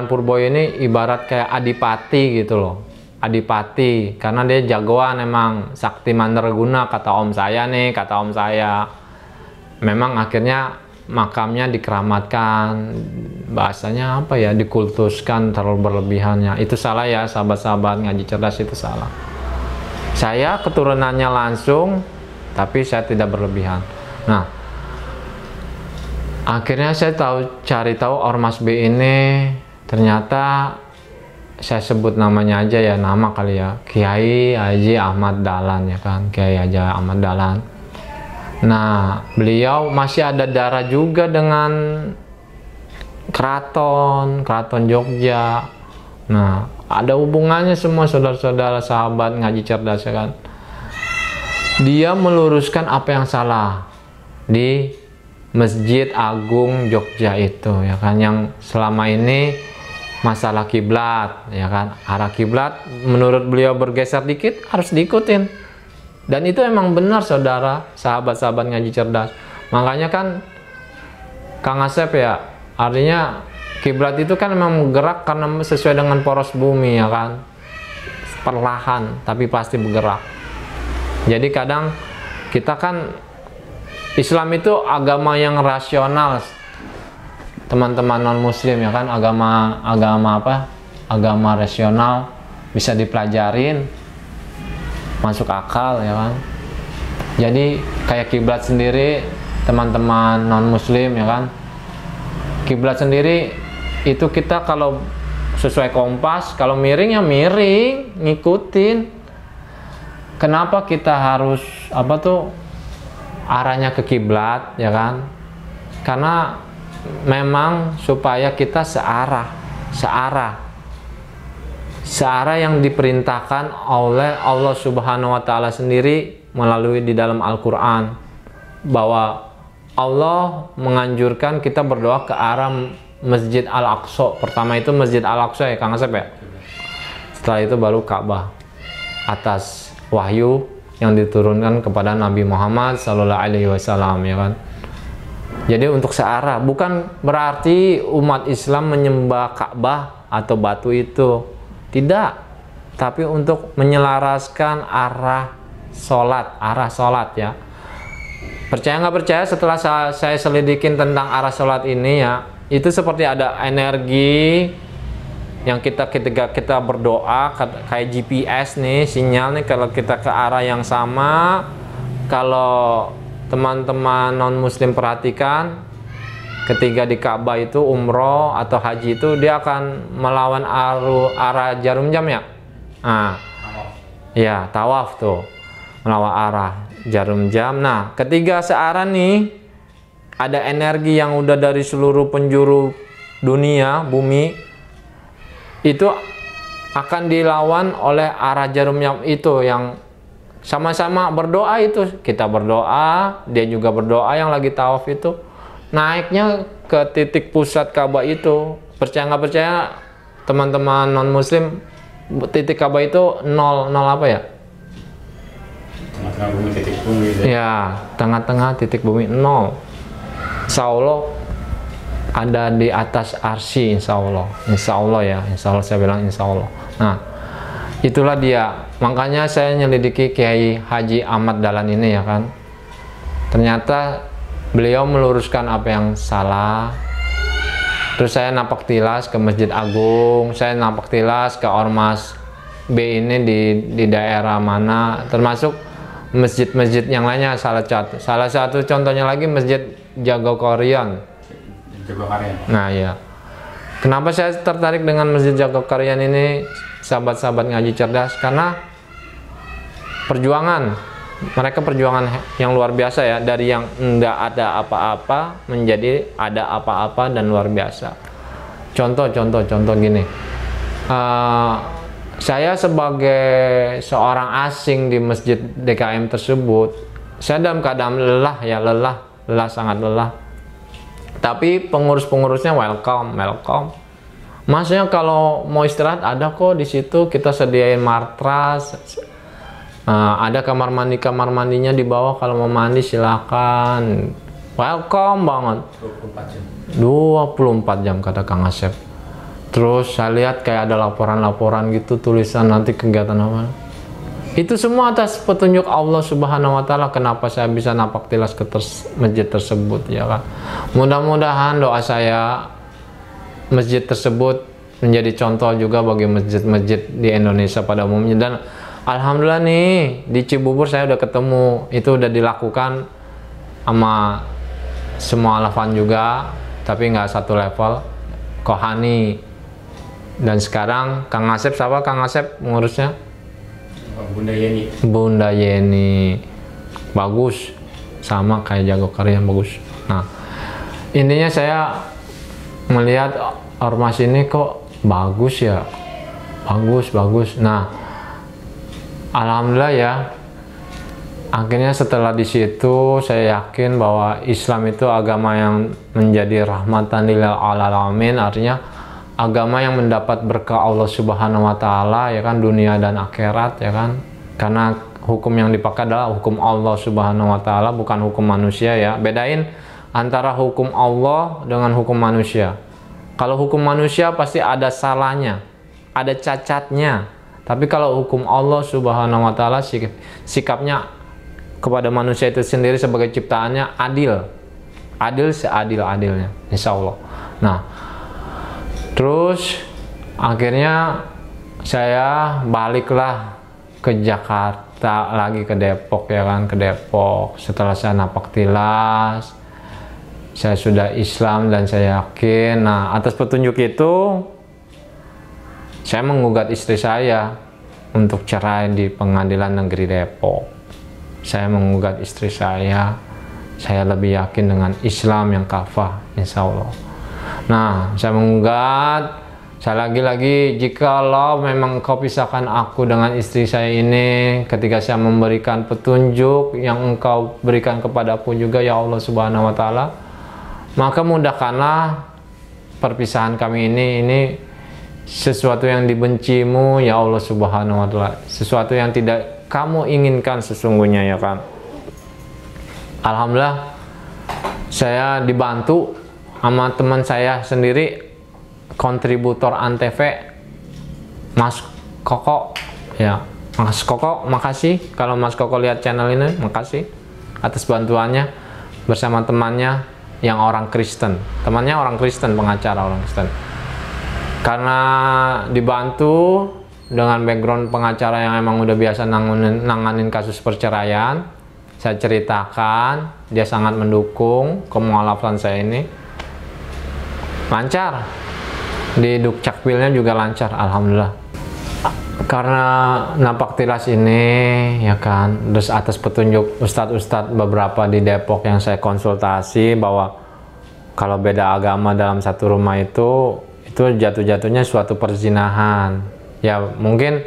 Purboyo ini ibarat kayak adipati gitu loh. Adipati, karena dia jagoan emang sakti mandraguna kata om saya. Memang akhirnya makamnya dikeramatkan, bahasanya apa ya, dikultuskan terlalu berlebihannya. Itu salah ya sahabat-sahabat ngaji cerdas, itu salah. Saya keturunannya langsung, tapi saya tidak berlebihan. Nah, akhirnya saya cari tahu Ormas B ini, ternyata saya sebut namanya aja ya, nama kali ya, Kiai Haji Ahmad Dahlan ya kan, Kiai Haji Ahmad Dahlan. Nah, beliau masih ada darah juga dengan keraton Jogja. Nah, ada hubungannya semua saudara-saudara sahabat ngaji cerdas ya kan. Dia meluruskan apa yang salah di Masjid Agung Jogja itu ya kan, yang selama ini masalah kiblat ya kan, arah kiblat menurut beliau bergeser dikit harus diikutin, dan itu emang benar saudara sahabat-sahabat ngaji cerdas. Makanya kan Kang Asep ya, artinya kiblat itu kan memang bergerak karena sesuai dengan poros bumi ya kan, perlahan tapi pasti bergerak. Jadi kadang kita kan Islam itu agama yang rasional, teman-teman non muslim ya kan, agama rasional, bisa dipelajarin, masuk akal ya kan. Jadi kayak kiblat sendiri, teman-teman non muslim ya kan, kiblat sendiri itu kita kalau sesuai kompas, kalau miring ya miring, ngikutin. Kenapa kita harus arahnya ke kiblat ya kan? Karena memang supaya kita searah yang diperintahkan oleh Allah Subhanahu wa Ta'ala sendiri melalui di dalam Al-Quran, bahwa Allah menganjurkan kita berdoa ke arah Masjid Al-Aqsa. Pertama itu Masjid Al-Aqsa ya Kang Asep ya, setelah itu baru Ka'bah atas wahyu yang diturunkan kepada Nabi Muhammad Sallallahu Alaihi Wasallam ya kan. Jadi untuk searah, bukan berarti umat Islam menyembah Ka'bah atau batu itu, tidak, tapi untuk menyelaraskan arah sholat ya. Percaya nggak percaya, setelah saya selidikin tentang arah sholat ini ya, itu seperti ada energi yang ketika kita berdoa kayak GPS nih, sinyal nih, kalau kita ke arah yang sama. Kalau teman-teman non muslim perhatikan, ketika di Ka'bah itu umroh atau haji itu dia akan melawan arah jarum jam ya. Nah, ya tawaf tuh melawan arah jarum jam. Nah, ketiga searah nih, ada energi yang udah dari seluruh penjuru dunia bumi itu akan dilawan oleh arah jarum jam itu, yang sama-sama berdoa itu. Kita berdoa, dia juga berdoa, yang lagi tawaf itu naiknya ke titik pusat Ka'bah itu. Percaya nggak percaya teman-teman non muslim, titik Ka'bah itu nol apa ya? Tengah-tengah bumi titik bumi gitu. Ya, tengah-tengah titik bumi nol. Insya Allah ada di atas arsy, insya Allah ya, insya Allah saya bilang insya Allah. Nah, itulah dia. Makanya saya nyelidiki Kiai Haji Ahmad Dahlan ini ya kan. Ternyata beliau meluruskan apa yang salah. Terus saya napak tilas ke Masjid Agung, saya napak tilas ke Ormas B ini di daerah mana, termasuk masjid-masjid yang lainnya. Salah satu contohnya lagi Masjid Jogokarian. Nah ya, kenapa saya tertarik dengan Masjid Jogokarian ini, sahabat-sahabat ngaji cerdas? Karena mereka perjuangan yang luar biasa ya, dari yang enggak ada apa-apa menjadi ada apa-apa dan luar biasa. Contoh gini, saya sebagai seorang asing di masjid DKM tersebut, saya dalam keadaan lelah, sangat lelah. Tapi pengurus-pengurusnya welcome. Masnya kalau mau istirahat ada kok di situ, kita sediain matras. Ada kamar mandinya di bawah, kalau mau mandi silakan. Welcome banget. 24 jam kata Kang Asep. Terus saya lihat kayak ada laporan-laporan gitu, tulisan nanti kegiatan apa. Itu semua atas petunjuk Allah Subhanahu wa taala kenapa saya bisa napak tilas ke masjid tersebut, ya kan. Mudah-mudahan doa saya masjid tersebut menjadi contoh juga bagi masjid-masjid di Indonesia pada umumnya. Dan alhamdulillah nih di Cibubur saya udah ketemu, itu udah dilakukan sama semua alafan juga, tapi nggak satu level. Kohani. Dan sekarang Kang Asep, siapa Kang Asep ngurusnya? Bunda Yeni. Bunda Yeni. Bagus, sama kayak Jago Karya, bagus. Nah, intinya saya melihat ormas ini kok bagus ya, bagus. Nah, alhamdulillah ya. Akhirnya setelah di situ saya yakin bahwa Islam itu agama yang menjadi rahmatan lil alamin, artinya agama yang mendapat berkah Allah Subhanahu wa taala, ya kan, dunia dan akhirat, ya kan. Karena hukum yang dipakai adalah hukum Allah Subhanahu wa taala, bukan hukum manusia ya. Bedain antara hukum Allah dengan hukum manusia. Kalau hukum manusia pasti ada salahnya, ada cacatnya. Tapi kalau hukum Allah Subhanahu wa taala, sikapnya kepada manusia itu sendiri sebagai ciptaannya adil. Adil seadil-adilnya, insya Allah. Nah, terus akhirnya saya baliklah ke Jakarta lagi, ke Depok, ya kan, ke Depok. Setelah saya napak tilas, saya sudah Islam dan saya yakin. Nah, atas petunjuk itu saya menggugat istri saya untuk cerai di Pengadilan Negeri Depok. Saya menggugat istri saya lebih yakin dengan Islam yang kafah, insya Allah. Nah, saya menggugat, saya lagi-lagi, jikalau memang Engkau pisahkan aku dengan istri saya ini, ketika saya memberikan petunjuk yang Engkau berikan kepadaku juga, ya Allah Subhanahu wa taala, maka mudahkanlah perpisahan kami ini sesuatu yang dibencimu, ya Allah Subhanahu wa taala, sesuatu yang tidak kamu inginkan sesungguhnya, ya kan. Alhamdulillah saya dibantu sama teman saya sendiri, kontributor Antv, Mas Koko, ya. Mas Koko, makasih kalau Mas Koko lihat channel ini, makasih atas bantuannya bersama temannya yang orang Kristen. Temannya orang Kristen, pengacara orang Kristen. Karena dibantu dengan background pengacara yang emang udah biasa nanganin kasus perceraian, saya ceritakan, dia sangat mendukung kemualafan saya ini. Lancar. Di Dukcapilnya juga lancar, alhamdulillah. Karena napak tilas ini, ya kan, terus atas petunjuk ustadz-ustadz beberapa di Depok yang saya konsultasi, bahwa kalau beda agama dalam satu rumah itu jatuh-jatuhnya suatu perzinahan. Ya mungkin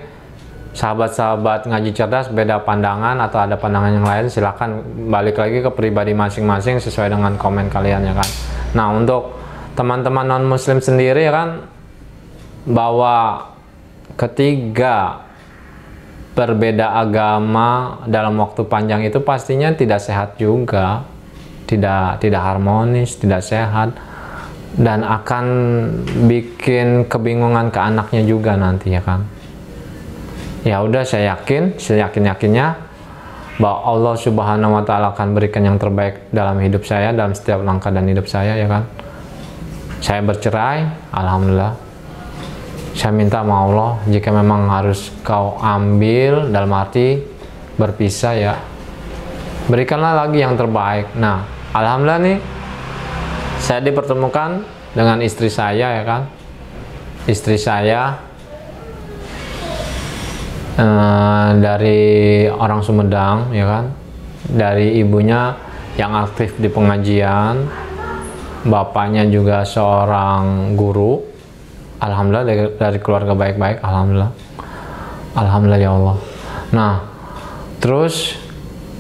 sahabat-sahabat ngaji cerdas beda pandangan atau ada pandangan yang lain, silahkan balik lagi ke pribadi masing-masing sesuai dengan komen kalian, ya kan. Nah, untuk teman-teman non muslim sendiri, ya kan, bahwa ketiga berbeda agama dalam waktu panjang itu pastinya tidak sehat juga, tidak harmonis, tidak sehat, dan akan bikin kebingungan ke anaknya juga nanti, ya kan. Ya udah, saya yakin-yakinnya bahwa Allah Subhanahu wa taala akan berikan yang terbaik dalam hidup saya, dalam setiap langkah dan hidup saya, ya kan. Saya bercerai, alhamdulillah. Saya minta sama Allah, jika memang harus kau ambil, dalam arti berpisah, ya berikanlah lagi yang terbaik. Nah, alhamdulillah nih, saya dipertemukan dengan istri saya, ya kan. Istri saya dari orang Sumedang, ya kan. Dari ibunya yang aktif di pengajian, bapaknya juga seorang guru. Alhamdulillah dari keluarga baik-baik, alhamdulillah ya Allah. Nah, terus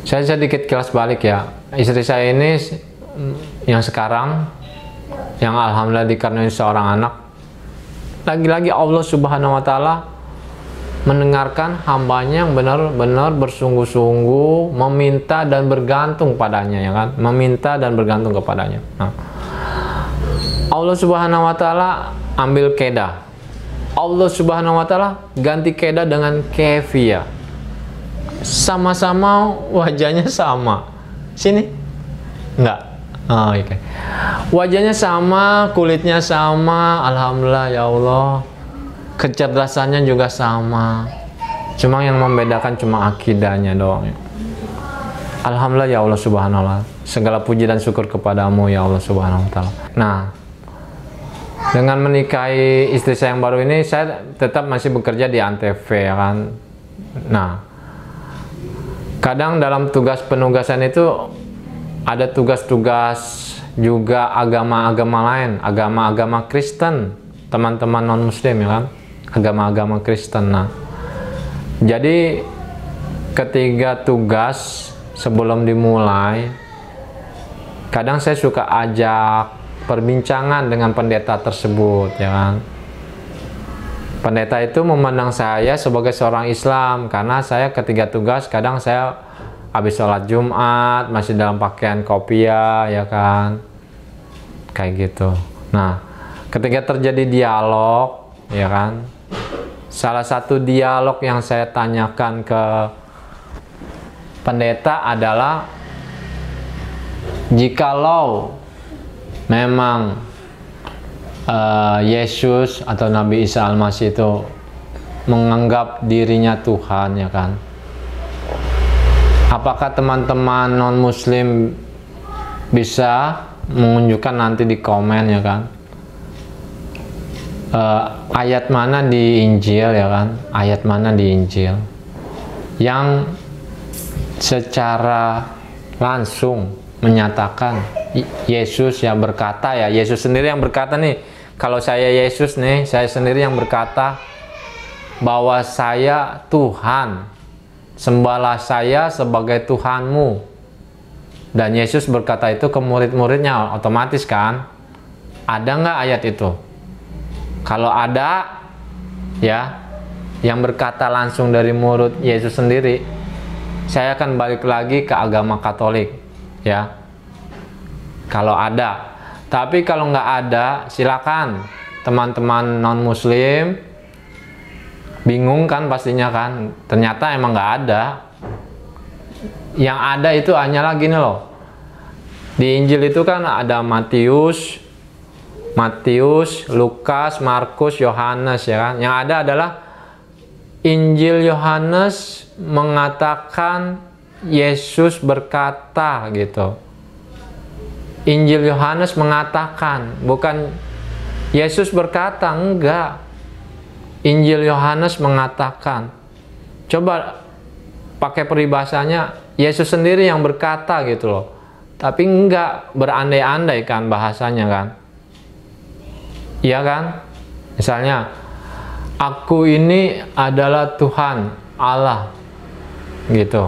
saya sedikit kilas balik, ya. Istri saya ini yang sekarang, yang alhamdulillah dikaruniai seorang anak, Lagi-lagi Allah Subhanahu wa Ta'ala mendengarkan hambanya yang benar-benar bersungguh-sungguh meminta dan bergantung padanya, ya kan? Meminta dan bergantung kepadanya. Nah, Allah Subhanahu wa Ta'ala ambil kedah. Allah Subhanahu wa Ta'ala ganti kedah dengan kefiyah. Sama-sama wajahnya sama. Sini? Enggak. Oh, oke. Wajahnya sama, kulitnya sama. Alhamdulillah ya Allah. Kecerdasannya juga sama. Cuma yang membedakan cuma akidahnya doang. Alhamdulillah ya Allah Subhanahu wa Ta'ala. Segala puji dan syukur kepadamu ya Allah Subhanahu wa Ta'ala. Nah, dengan menikahi istri saya yang baru ini, saya tetap masih bekerja di Antv, ya kan. Nah, kadang dalam tugas penugasan itu ada tugas-tugas juga agama-agama lain, agama-agama Kristen, teman-teman non-muslim, ya kan, agama-agama Kristen. Nah, jadi ketiga tugas sebelum dimulai, kadang saya suka ajak perbincangan dengan pendeta tersebut, ya kan. Pendeta itu memandang saya sebagai seorang Islam karena saya ketiga tugas, kadang saya habis sholat Jumat masih dalam pakaian kopiah, ya kan, kayak gitu. Nah, ketika terjadi dialog, ya kan, salah satu dialog yang saya tanyakan ke pendeta adalah, jikalau memang Yesus atau Nabi Isa Al-Masih itu menganggap dirinya Tuhan, ya kan, apakah teman-teman non-muslim bisa menunjukkan nanti di komen, ya kan, ayat mana di Injil, ya kan, ayat mana di Injil yang secara langsung menyatakan Yesus yang berkata, ya, Yesus sendiri yang berkata nih, kalau saya Yesus nih, saya sendiri yang berkata bahwa saya Tuhan, sembahlah saya sebagai Tuhanmu. Dan Yesus berkata itu ke murid-muridnya, otomatis kan, ada nggak ayat itu? Kalau ada, ya, yang berkata langsung dari murid Yesus sendiri, saya akan balik lagi ke agama Katolik, ya, kalau ada. Tapi kalau nggak ada, silakan teman-teman non-muslim, bingung kan pastinya kan, ternyata emang nggak ada. Yang ada itu hanyalah gini loh, di Injil itu kan ada Matius, Lukas, Markus, Yohanes, ya kan. Yang ada adalah Injil Yohanes mengatakan Yesus berkata, gitu. Injil Yohanes mengatakan, bukan Yesus berkata, enggak. Injil Yohanes mengatakan. Coba pakai peribahasanya, Yesus sendiri yang berkata, gitu loh. Tapi enggak berandai-andai kan bahasanya kan. Iya kan? Misalnya, aku ini adalah Tuhan Allah, gitu.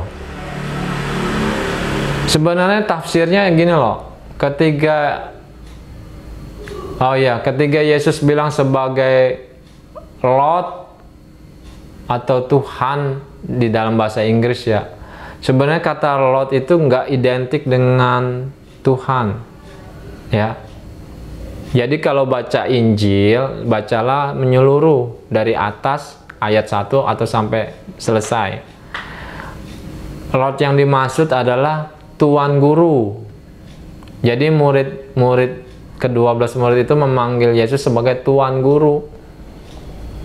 Sebenarnya tafsirnya gini loh. Ketika Yesus bilang sebagai Lord atau Tuhan di dalam bahasa Inggris, ya, sebenarnya kata Lord itu nggak identik dengan Tuhan, ya. Jadi kalau baca Injil, bacalah menyeluruh dari atas ayat 1 atau sampai selesai. Lord yang dimaksud adalah Tuan Guru. Jadi ke-12 murid itu memanggil Yesus sebagai Tuan Guru,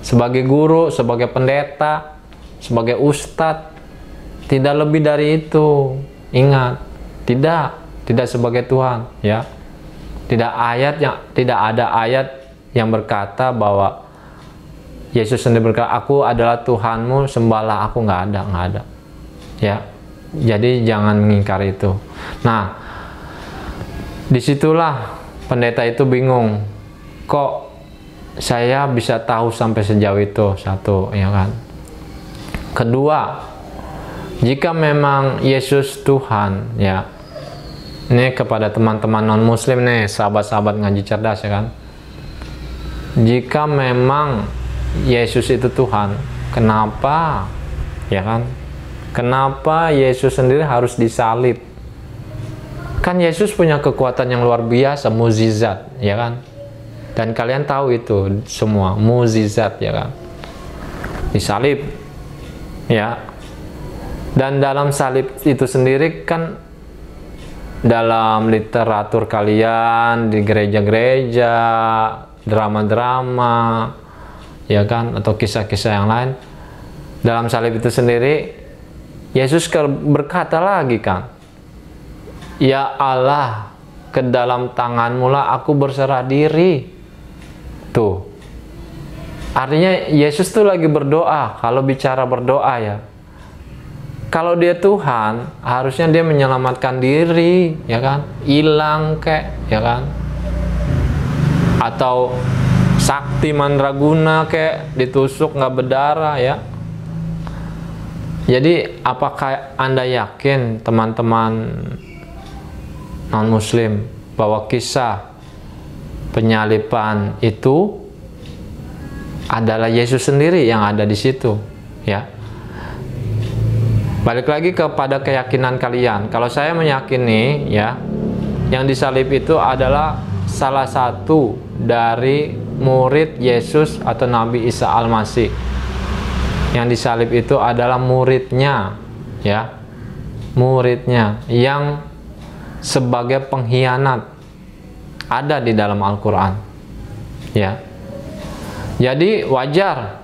sebagai guru, sebagai pendeta, sebagai ustadz. Tidak lebih dari itu. Ingat, tidak sebagai Tuhan, ya. Tidak ada ayat yang berkata bahwa Yesus sendiri berkata, aku adalah Tuhanmu, sembahlah aku. Nggak ada, ya. Jadi jangan mengingkari itu. Nah, disitulah pendeta itu bingung, kok saya bisa tahu sampai sejauh itu, satu, ya kan. Kedua, jika memang Yesus Tuhan, ya, ini kepada teman-teman non-muslim nih, sahabat-sahabat ngaji cerdas, ya kan, jika memang Yesus itu Tuhan, kenapa, ya kan? Kenapa Yesus sendiri harus disalib? Kan Yesus punya kekuatan yang luar biasa, mukjizat, ya kan? Dan kalian tahu itu semua, mukjizat, ya kan? Disalib, ya. Dan dalam salib itu sendiri kan, dalam literatur kalian di gereja-gereja, drama-drama, ya kan, atau kisah-kisah yang lain, dalam salib itu sendiri Yesus berkata lagi kan, ya Allah, ke dalam tanganmu lah aku berserah diri. Tuh, artinya Yesus tuh lagi berdoa. Kalau bicara berdoa ya, kalau dia Tuhan, harusnya dia menyelamatkan diri, ya kan? Hilang kek, ya kan? Atau sakti mandraguna kek, ditusuk nggak berdarah, ya. Jadi apakah Anda yakin, teman-teman non-muslim, bahwa kisah penyaliban itu adalah Yesus sendiri yang ada di situ, ya? Balik lagi kepada keyakinan kalian. Kalau saya meyakini, ya, yang disalib itu adalah salah satu dari murid Yesus atau Nabi Isa Al-Masih. Yang disalib itu adalah muridnya, ya, muridnya yang sebagai pengkhianat ada di dalam Al-Quran, ya. Jadi wajar,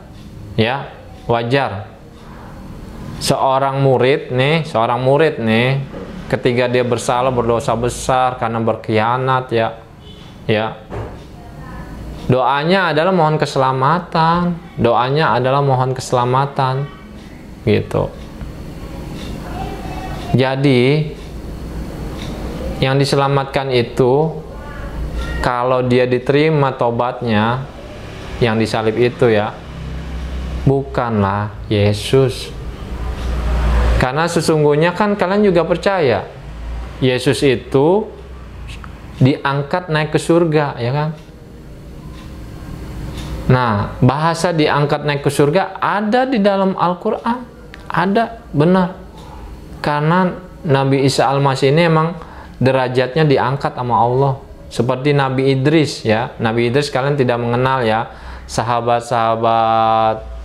ya, wajar seorang murid nih ketika dia bersalah, berdosa besar karena berkhianat, ya, ya, doanya adalah mohon keselamatan, gitu. Jadi yang diselamatkan itu, kalau dia diterima tobatnya, yang disalib itu, ya, bukanlah Yesus. Karena sesungguhnya kan kalian juga percaya Yesus itu diangkat naik ke surga, ya kan? Nah, bahasa diangkat naik ke surga ada di dalam Al-Quran. Ada, benar. Karena Nabi Isa Al-Masih ini emang derajatnya diangkat sama Allah. Seperti Nabi Idris, ya. Nabi Idris kalian tidak mengenal, ya. Sahabat-sahabat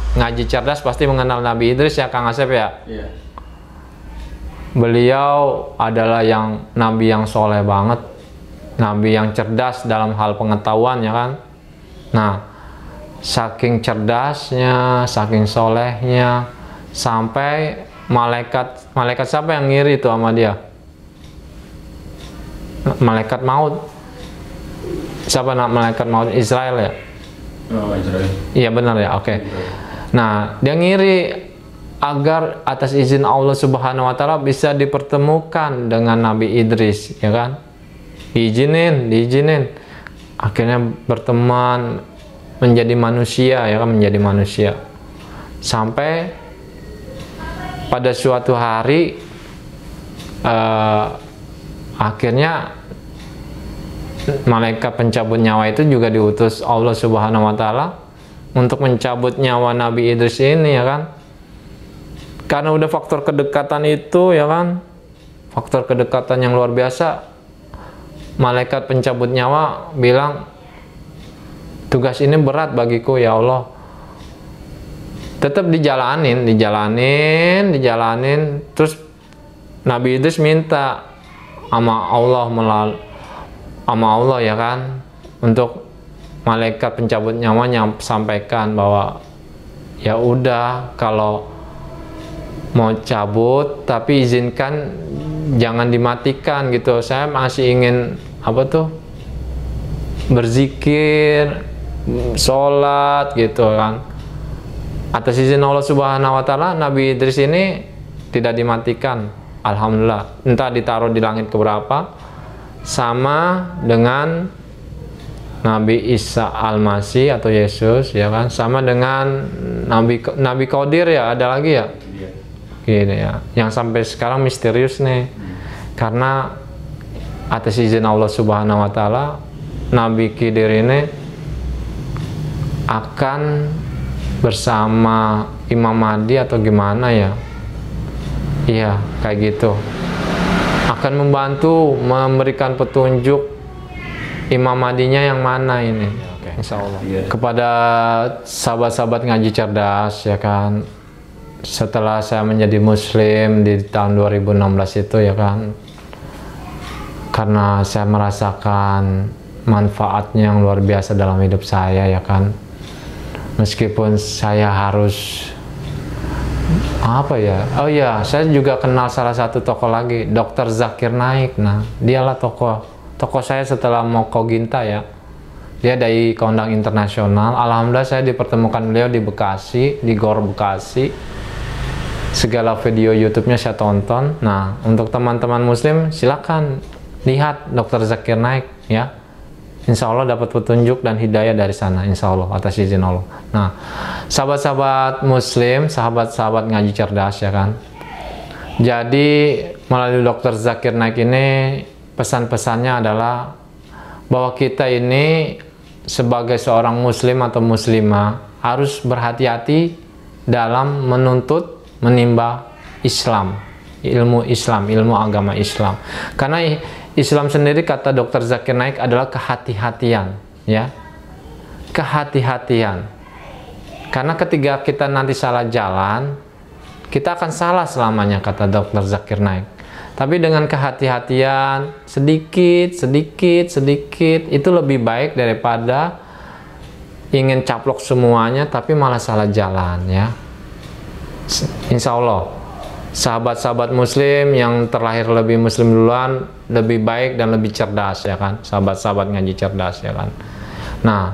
ngaji cerdas pasti mengenal Nabi Idris, ya, Kang Asep, ya. Iya. Beliau adalah Nabi yang soleh banget. Nabi yang cerdas dalam hal pengetahuan, ya kan. Nah, saking cerdasnya, saking solehnya, sampai malaikat siapa yang ngiri itu sama dia? Malaikat maut. Siapa malaikat maut? Israel, ya? Oh, Israel. Iya, benar, ya, oke. Nah, dia ngiri agar atas izin Allah Subhanahu wa Ta'ala bisa dipertemukan dengan Nabi Idris, ya kan? Diizinin. Akhirnya berteman, menjadi manusia, ya kan, menjadi manusia. Sampai pada suatu hari akhirnya malaikat pencabut nyawa itu juga diutus Allah Subhanahu wa Ta'ala untuk mencabut nyawa Nabi Idris ini, ya kan. Karena udah faktor kedekatan itu, ya kan, faktor kedekatan yang luar biasa, malaikat pencabut nyawa bilang, tugas ini berat bagiku, ya Allah. Tetap dijalanin. Terus Nabi Idris minta sama Allah, ya kan, untuk malaikat pencabut nyawanya sampaikan bahwa ya udah, kalau mau cabut tapi izinkan jangan dimatikan gitu. Saya masih ingin berzikir, sholat gitu kan. Atas izin Allah Subhanahu wa Ta'ala, Nabi Idris ini tidak dimatikan, alhamdulillah. Entah ditaruh di langit keberapa, sama dengan Nabi Isa Al-Masih atau Yesus, ya kan, sama dengan Nabi Qadir, ya, ada lagi, ya, gini, ya, yang sampai sekarang misterius nih, karena atas izin Allah Subhanahu wa Ta'ala, Nabi Khidir ini akan bersama Imam Mahdi atau gimana ya? Iya, kayak gitu. Akan membantu memberikan petunjuk Imam Mahdinya yang mana ini. Insya Allah. Kepada sahabat-sahabat ngaji cerdas ya kan. Setelah saya menjadi muslim di tahun 2016 itu ya kan. Karena saya merasakan manfaatnya yang luar biasa dalam hidup saya ya kan. Meskipun saya harus apa ya, oh ya, saya juga kenal salah satu tokoh lagi, Dr. Zakir Naik. Nah, dialah tokoh saya setelah mau Koginta ya. Dia dari kondang internasional. Alhamdulillah saya dipertemukan beliau di Bekasi, di Gor Bekasi. Segala video YouTube-nya saya tonton. Nah, untuk teman-teman muslim silakan lihat Dr. Zakir Naik ya. Insya Allah dapat petunjuk dan hidayah dari sana, insya Allah, atas izin Allah. Nah, sahabat-sahabat muslim, sahabat-sahabat ngaji cerdas ya kan. Jadi melalui Dr. Zakir Naik ini pesan-pesannya adalah bahwa kita ini sebagai seorang muslim atau muslimah harus berhati-hati dalam menuntut, menimba Islam, ilmu agama Islam. Karena Islam sendiri, kata Dr. Zakir Naik, adalah kehati-hatian ya. Kehati-hatian. Karena ketika kita nanti salah jalan, kita akan salah selamanya, kata Dr. Zakir Naik. Tapi dengan kehati-hatian, sedikit itu lebih baik daripada ingin caplok semuanya tapi malah salah jalan ya. Insya Allah sahabat-sahabat muslim yang terlahir lebih muslim duluan lebih baik dan lebih cerdas ya kan, sahabat-sahabat ngaji cerdas ya kan. Nah,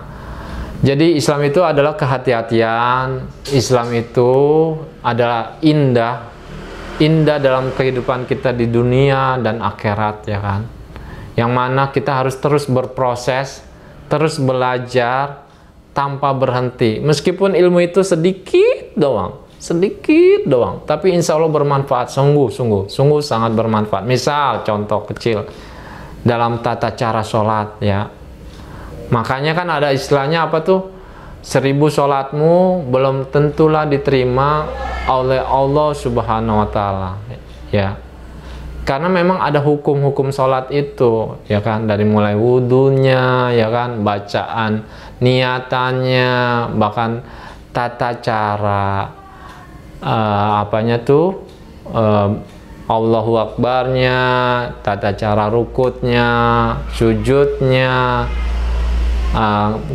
jadi Islam itu adalah kehati-hatian. Islam itu adalah indah dalam kehidupan kita di dunia dan akhirat ya kan. Yang mana kita harus terus berproses, terus belajar tanpa berhenti. Meskipun ilmu itu sedikit doang, tapi insya Allah bermanfaat, sungguh sangat bermanfaat. Misal contoh kecil dalam tata cara sholat ya, makanya kan ada istilahnya apa tuh, 1000 sholatmu belum tentulah diterima oleh Allah Subhanahu wa Ta'ala ya. Karena memang ada hukum-hukum sholat itu ya kan, dari mulai wudhunya ya kan, bacaan niatannya, bahkan tata cara Allahu Akbarnya, tata cara rukutnya, sujudnya,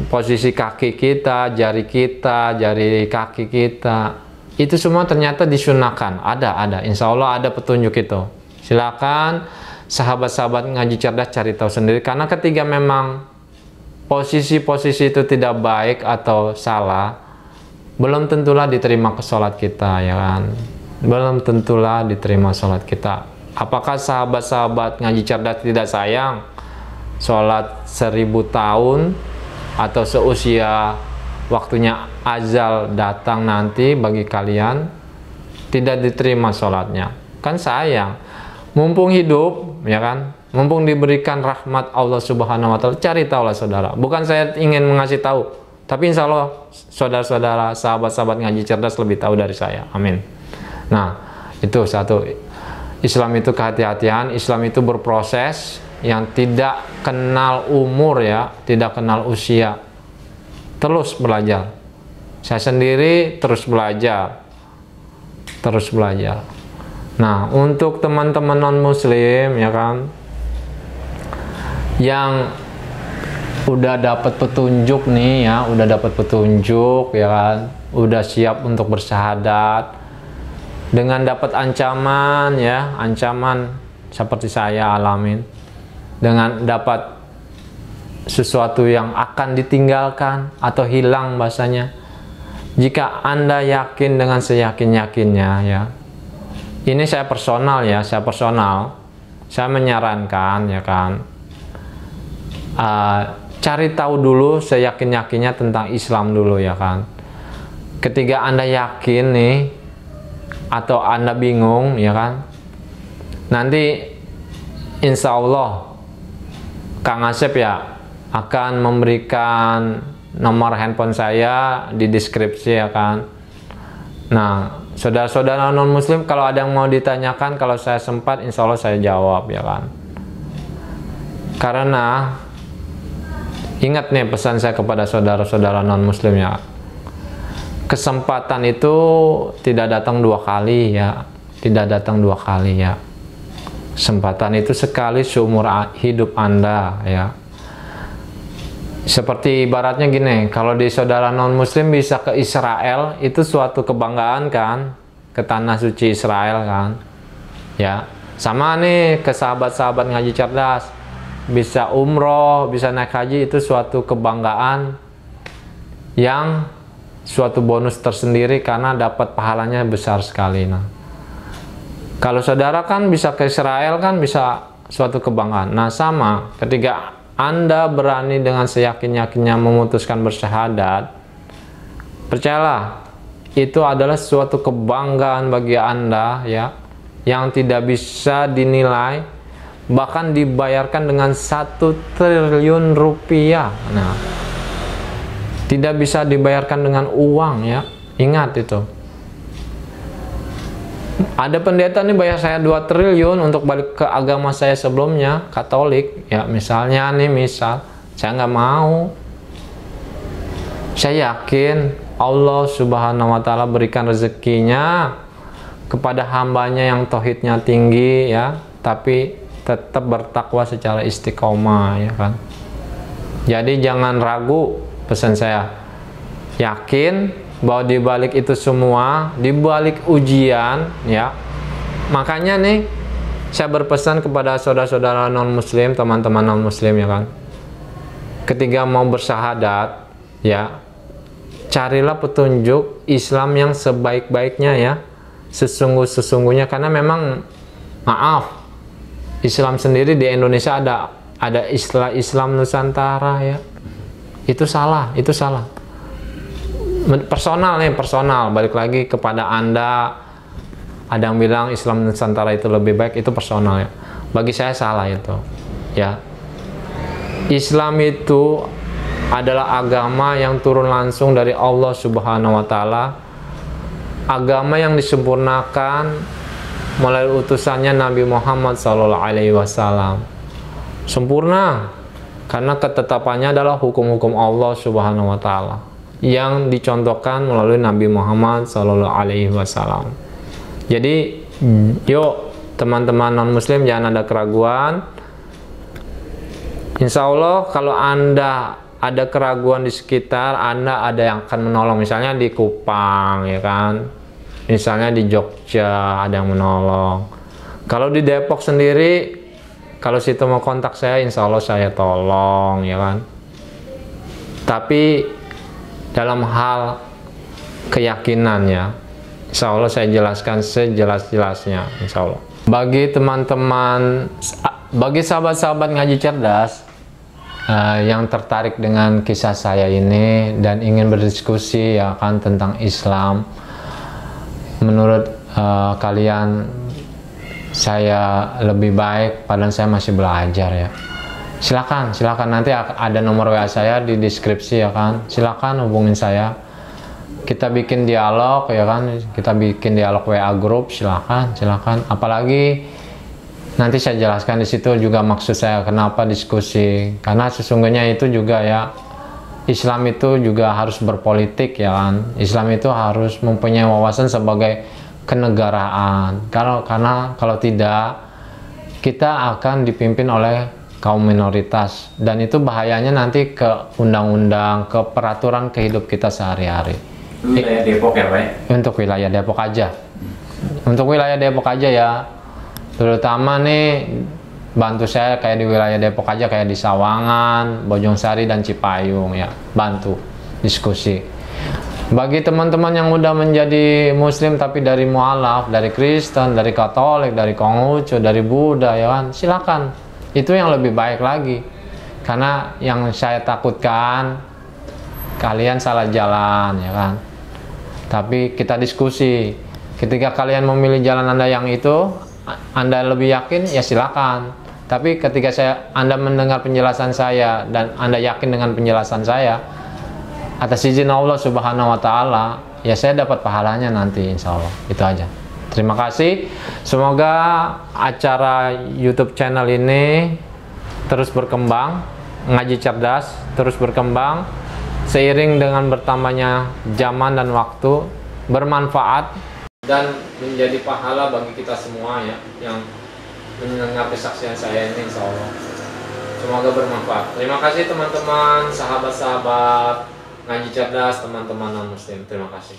posisi kaki kita, jari kaki kita, itu semua ternyata disunahkan. Ada, insya Allah ada petunjuk itu. Silakan sahabat-sahabat ngaji cerdas cari tahu sendiri. Karena ketika memang posisi-posisi itu tidak baik atau salah, belum tentulah diterima ke sholat kita ya kan. Belum tentulah diterima sholat kita. Apakah sahabat-sahabat ngaji cerdas tidak sayang sholat 1000 tahun atau seusia waktunya azal datang nanti bagi kalian tidak diterima sholatnya? Kan sayang. Mumpung hidup ya kan, mumpung diberikan rahmat Allah Subhanahu wa Ta'ala, cari tahulah saudara. Bukan saya ingin mengasih tahu, tapi insya Allah saudara-saudara, sahabat-sahabat ngaji cerdas lebih tahu dari saya. Amin. Nah, itu satu. Islam itu kehati-hatian, Islam itu berproses yang tidak kenal umur ya, tidak kenal usia. Terus belajar. Saya sendiri terus belajar. Nah, untuk teman-teman non-muslim ya kan, yang udah dapat petunjuk nih ya, kan, udah siap untuk bersyahadat, dengan dapat ancaman ya, ancaman seperti saya alamin, dengan dapat sesuatu yang akan ditinggalkan atau hilang bahasanya. Jika Anda yakin dengan seyakin-yakinnya ya, ini saya personal, saya menyarankan ya kan, cari tahu dulu seyakin-yakinnya tentang Islam dulu ya kan. Ketika Anda yakin nih atau Anda bingung ya kan, nanti insya Allah Kang Asep ya akan memberikan nomor handphone saya di deskripsi ya kan. Nah, saudara-saudara non muslim kalau ada yang mau ditanyakan, kalau saya sempat insya Allah saya jawab ya kan. Karena ingat nih pesan saya kepada saudara-saudara non muslim ya, kesempatan itu tidak datang dua kali ya, tidak datang dua kali ya. Kesempatan itu sekali seumur hidup Anda ya. Seperti ibaratnya gini, kalau di saudara non muslim bisa ke Israel, itu suatu kebanggaan kan, ke tanah suci Israel kan ya. Sama nih ke sahabat-sahabat ngaji cerdas, bisa umroh, bisa naik haji, itu suatu kebanggaan yang suatu bonus tersendiri karena dapat pahalanya besar sekali. Nah, kalau saudara kan bisa ke Israel kan bisa suatu kebanggaan. Nah, sama ketika Anda berani dengan seyakin-yakinnya memutuskan bersyahadat, percayalah itu adalah suatu kebanggaan bagi Anda ya, yang tidak bisa dinilai, bahkan dibayarkan dengan 1 triliun rupiah. Nah, tidak bisa dibayarkan dengan uang ya, ingat itu. Ada pendeta nih bayar saya 2 triliun untuk balik ke agama saya sebelumnya, Katolik ya, misalnya nih, misal saya nggak mau. Saya yakin Allah Subhanahu wa Ta'ala berikan rezekinya kepada hambanya yang tauhidnya tinggi ya, tapi tetap bertakwa secara istiqomah ya kan. Jadi jangan ragu, pesan saya, yakin bahwa di balik itu semua, di balik ujian ya. Makanya nih saya berpesan kepada saudara-saudara non muslim, teman-teman non muslim ya kan, ketika mau bersyahadat ya, carilah petunjuk Islam yang sebaik-baiknya ya, sesungguh-sesungguhnya. Karena memang maaf, Islam sendiri di Indonesia ada istilah Islam Nusantara ya, itu salah, itu salah. Personal nih, personal, balik lagi kepada Anda. Ada yang bilang Islam Nusantara itu lebih baik, itu personal ya. Bagi saya salah itu ya. Islam itu adalah agama yang turun langsung dari Allah Subhanahu wa Ta'ala, agama yang disempurnakan melalui utusannya Nabi Muhammad SAW. Sempurna karena ketetapannya adalah hukum-hukum Allah Subhanahu wa Ta'ala yang dicontohkan melalui Nabi Muhammad SAW. Jadi yuk teman-teman non muslim, jangan ada keraguan. Insya Allah kalau Anda ada keraguan di sekitar Anda, ada yang akan menolong. Misalnya di Kupang ya kan, misalnya di Jogja ada yang menolong. Kalau di Depok sendiri, kalau situ mau kontak saya, insya Allah saya tolong ya kan. Tapi dalam hal keyakinannya, insya Allah saya jelaskan sejelas-jelasnya, insya Allah. Bagi teman-teman, bagi sahabat-sahabat ngaji cerdas yang tertarik dengan kisah saya ini dan ingin berdiskusi ya kan tentang Islam, menurut kalian saya lebih baik padahal saya masih belajar ya, silakan nanti ada nomor WA saya di deskripsi ya kan, silakan hubungin saya, kita bikin dialog ya kan, kita bikin dialog WA grup, silakan. Apalagi nanti saya jelaskan di situ juga maksud saya kenapa diskusi, karena sesungguhnya itu juga ya, Islam itu juga harus berpolitik ya kan, Islam itu harus mempunyai wawasan sebagai kenegaraan, karena kalau tidak kita akan dipimpin oleh kaum minoritas, dan itu bahayanya nanti ke undang-undang, ke peraturan kehidup kita sehari-hari. Wilayah Depok ya Pak? Untuk wilayah Depok aja, untuk wilayah Depok aja ya, terutama nih bantu saya kayak di wilayah Depok aja, kayak di Sawangan, Bojongsari dan Cipayung ya, bantu diskusi. Bagi teman-teman yang udah menjadi muslim tapi dari mualaf, dari Kristen, dari Katolik, dari Konghucu, dari Buddha ya kan, silakan. Itu yang lebih baik lagi, karena yang saya takutkan kalian salah jalan ya kan. Tapi kita diskusi, ketika kalian memilih jalan Anda yang itu, Anda lebih yakin ya silakan. Tapi ketika Anda mendengar penjelasan saya dan Anda yakin dengan penjelasan saya, atas izin Allah Subhanahu wa Ta'ala, ya saya dapat pahalanya nanti, insya Allah. Itu aja. Terima kasih. Semoga acara YouTube channel ini terus berkembang, ngaji cerdas terus berkembang seiring dengan bertambahnya zaman dan waktu, bermanfaat dan menjadi pahala bagi kita semua ya yang mendengar kesaksian saya ini, insya Allah. Semoga bermanfaat. Terima kasih teman-teman, sahabat-sahabat ngaji cerdas, teman-teman non muslim. Terima kasih.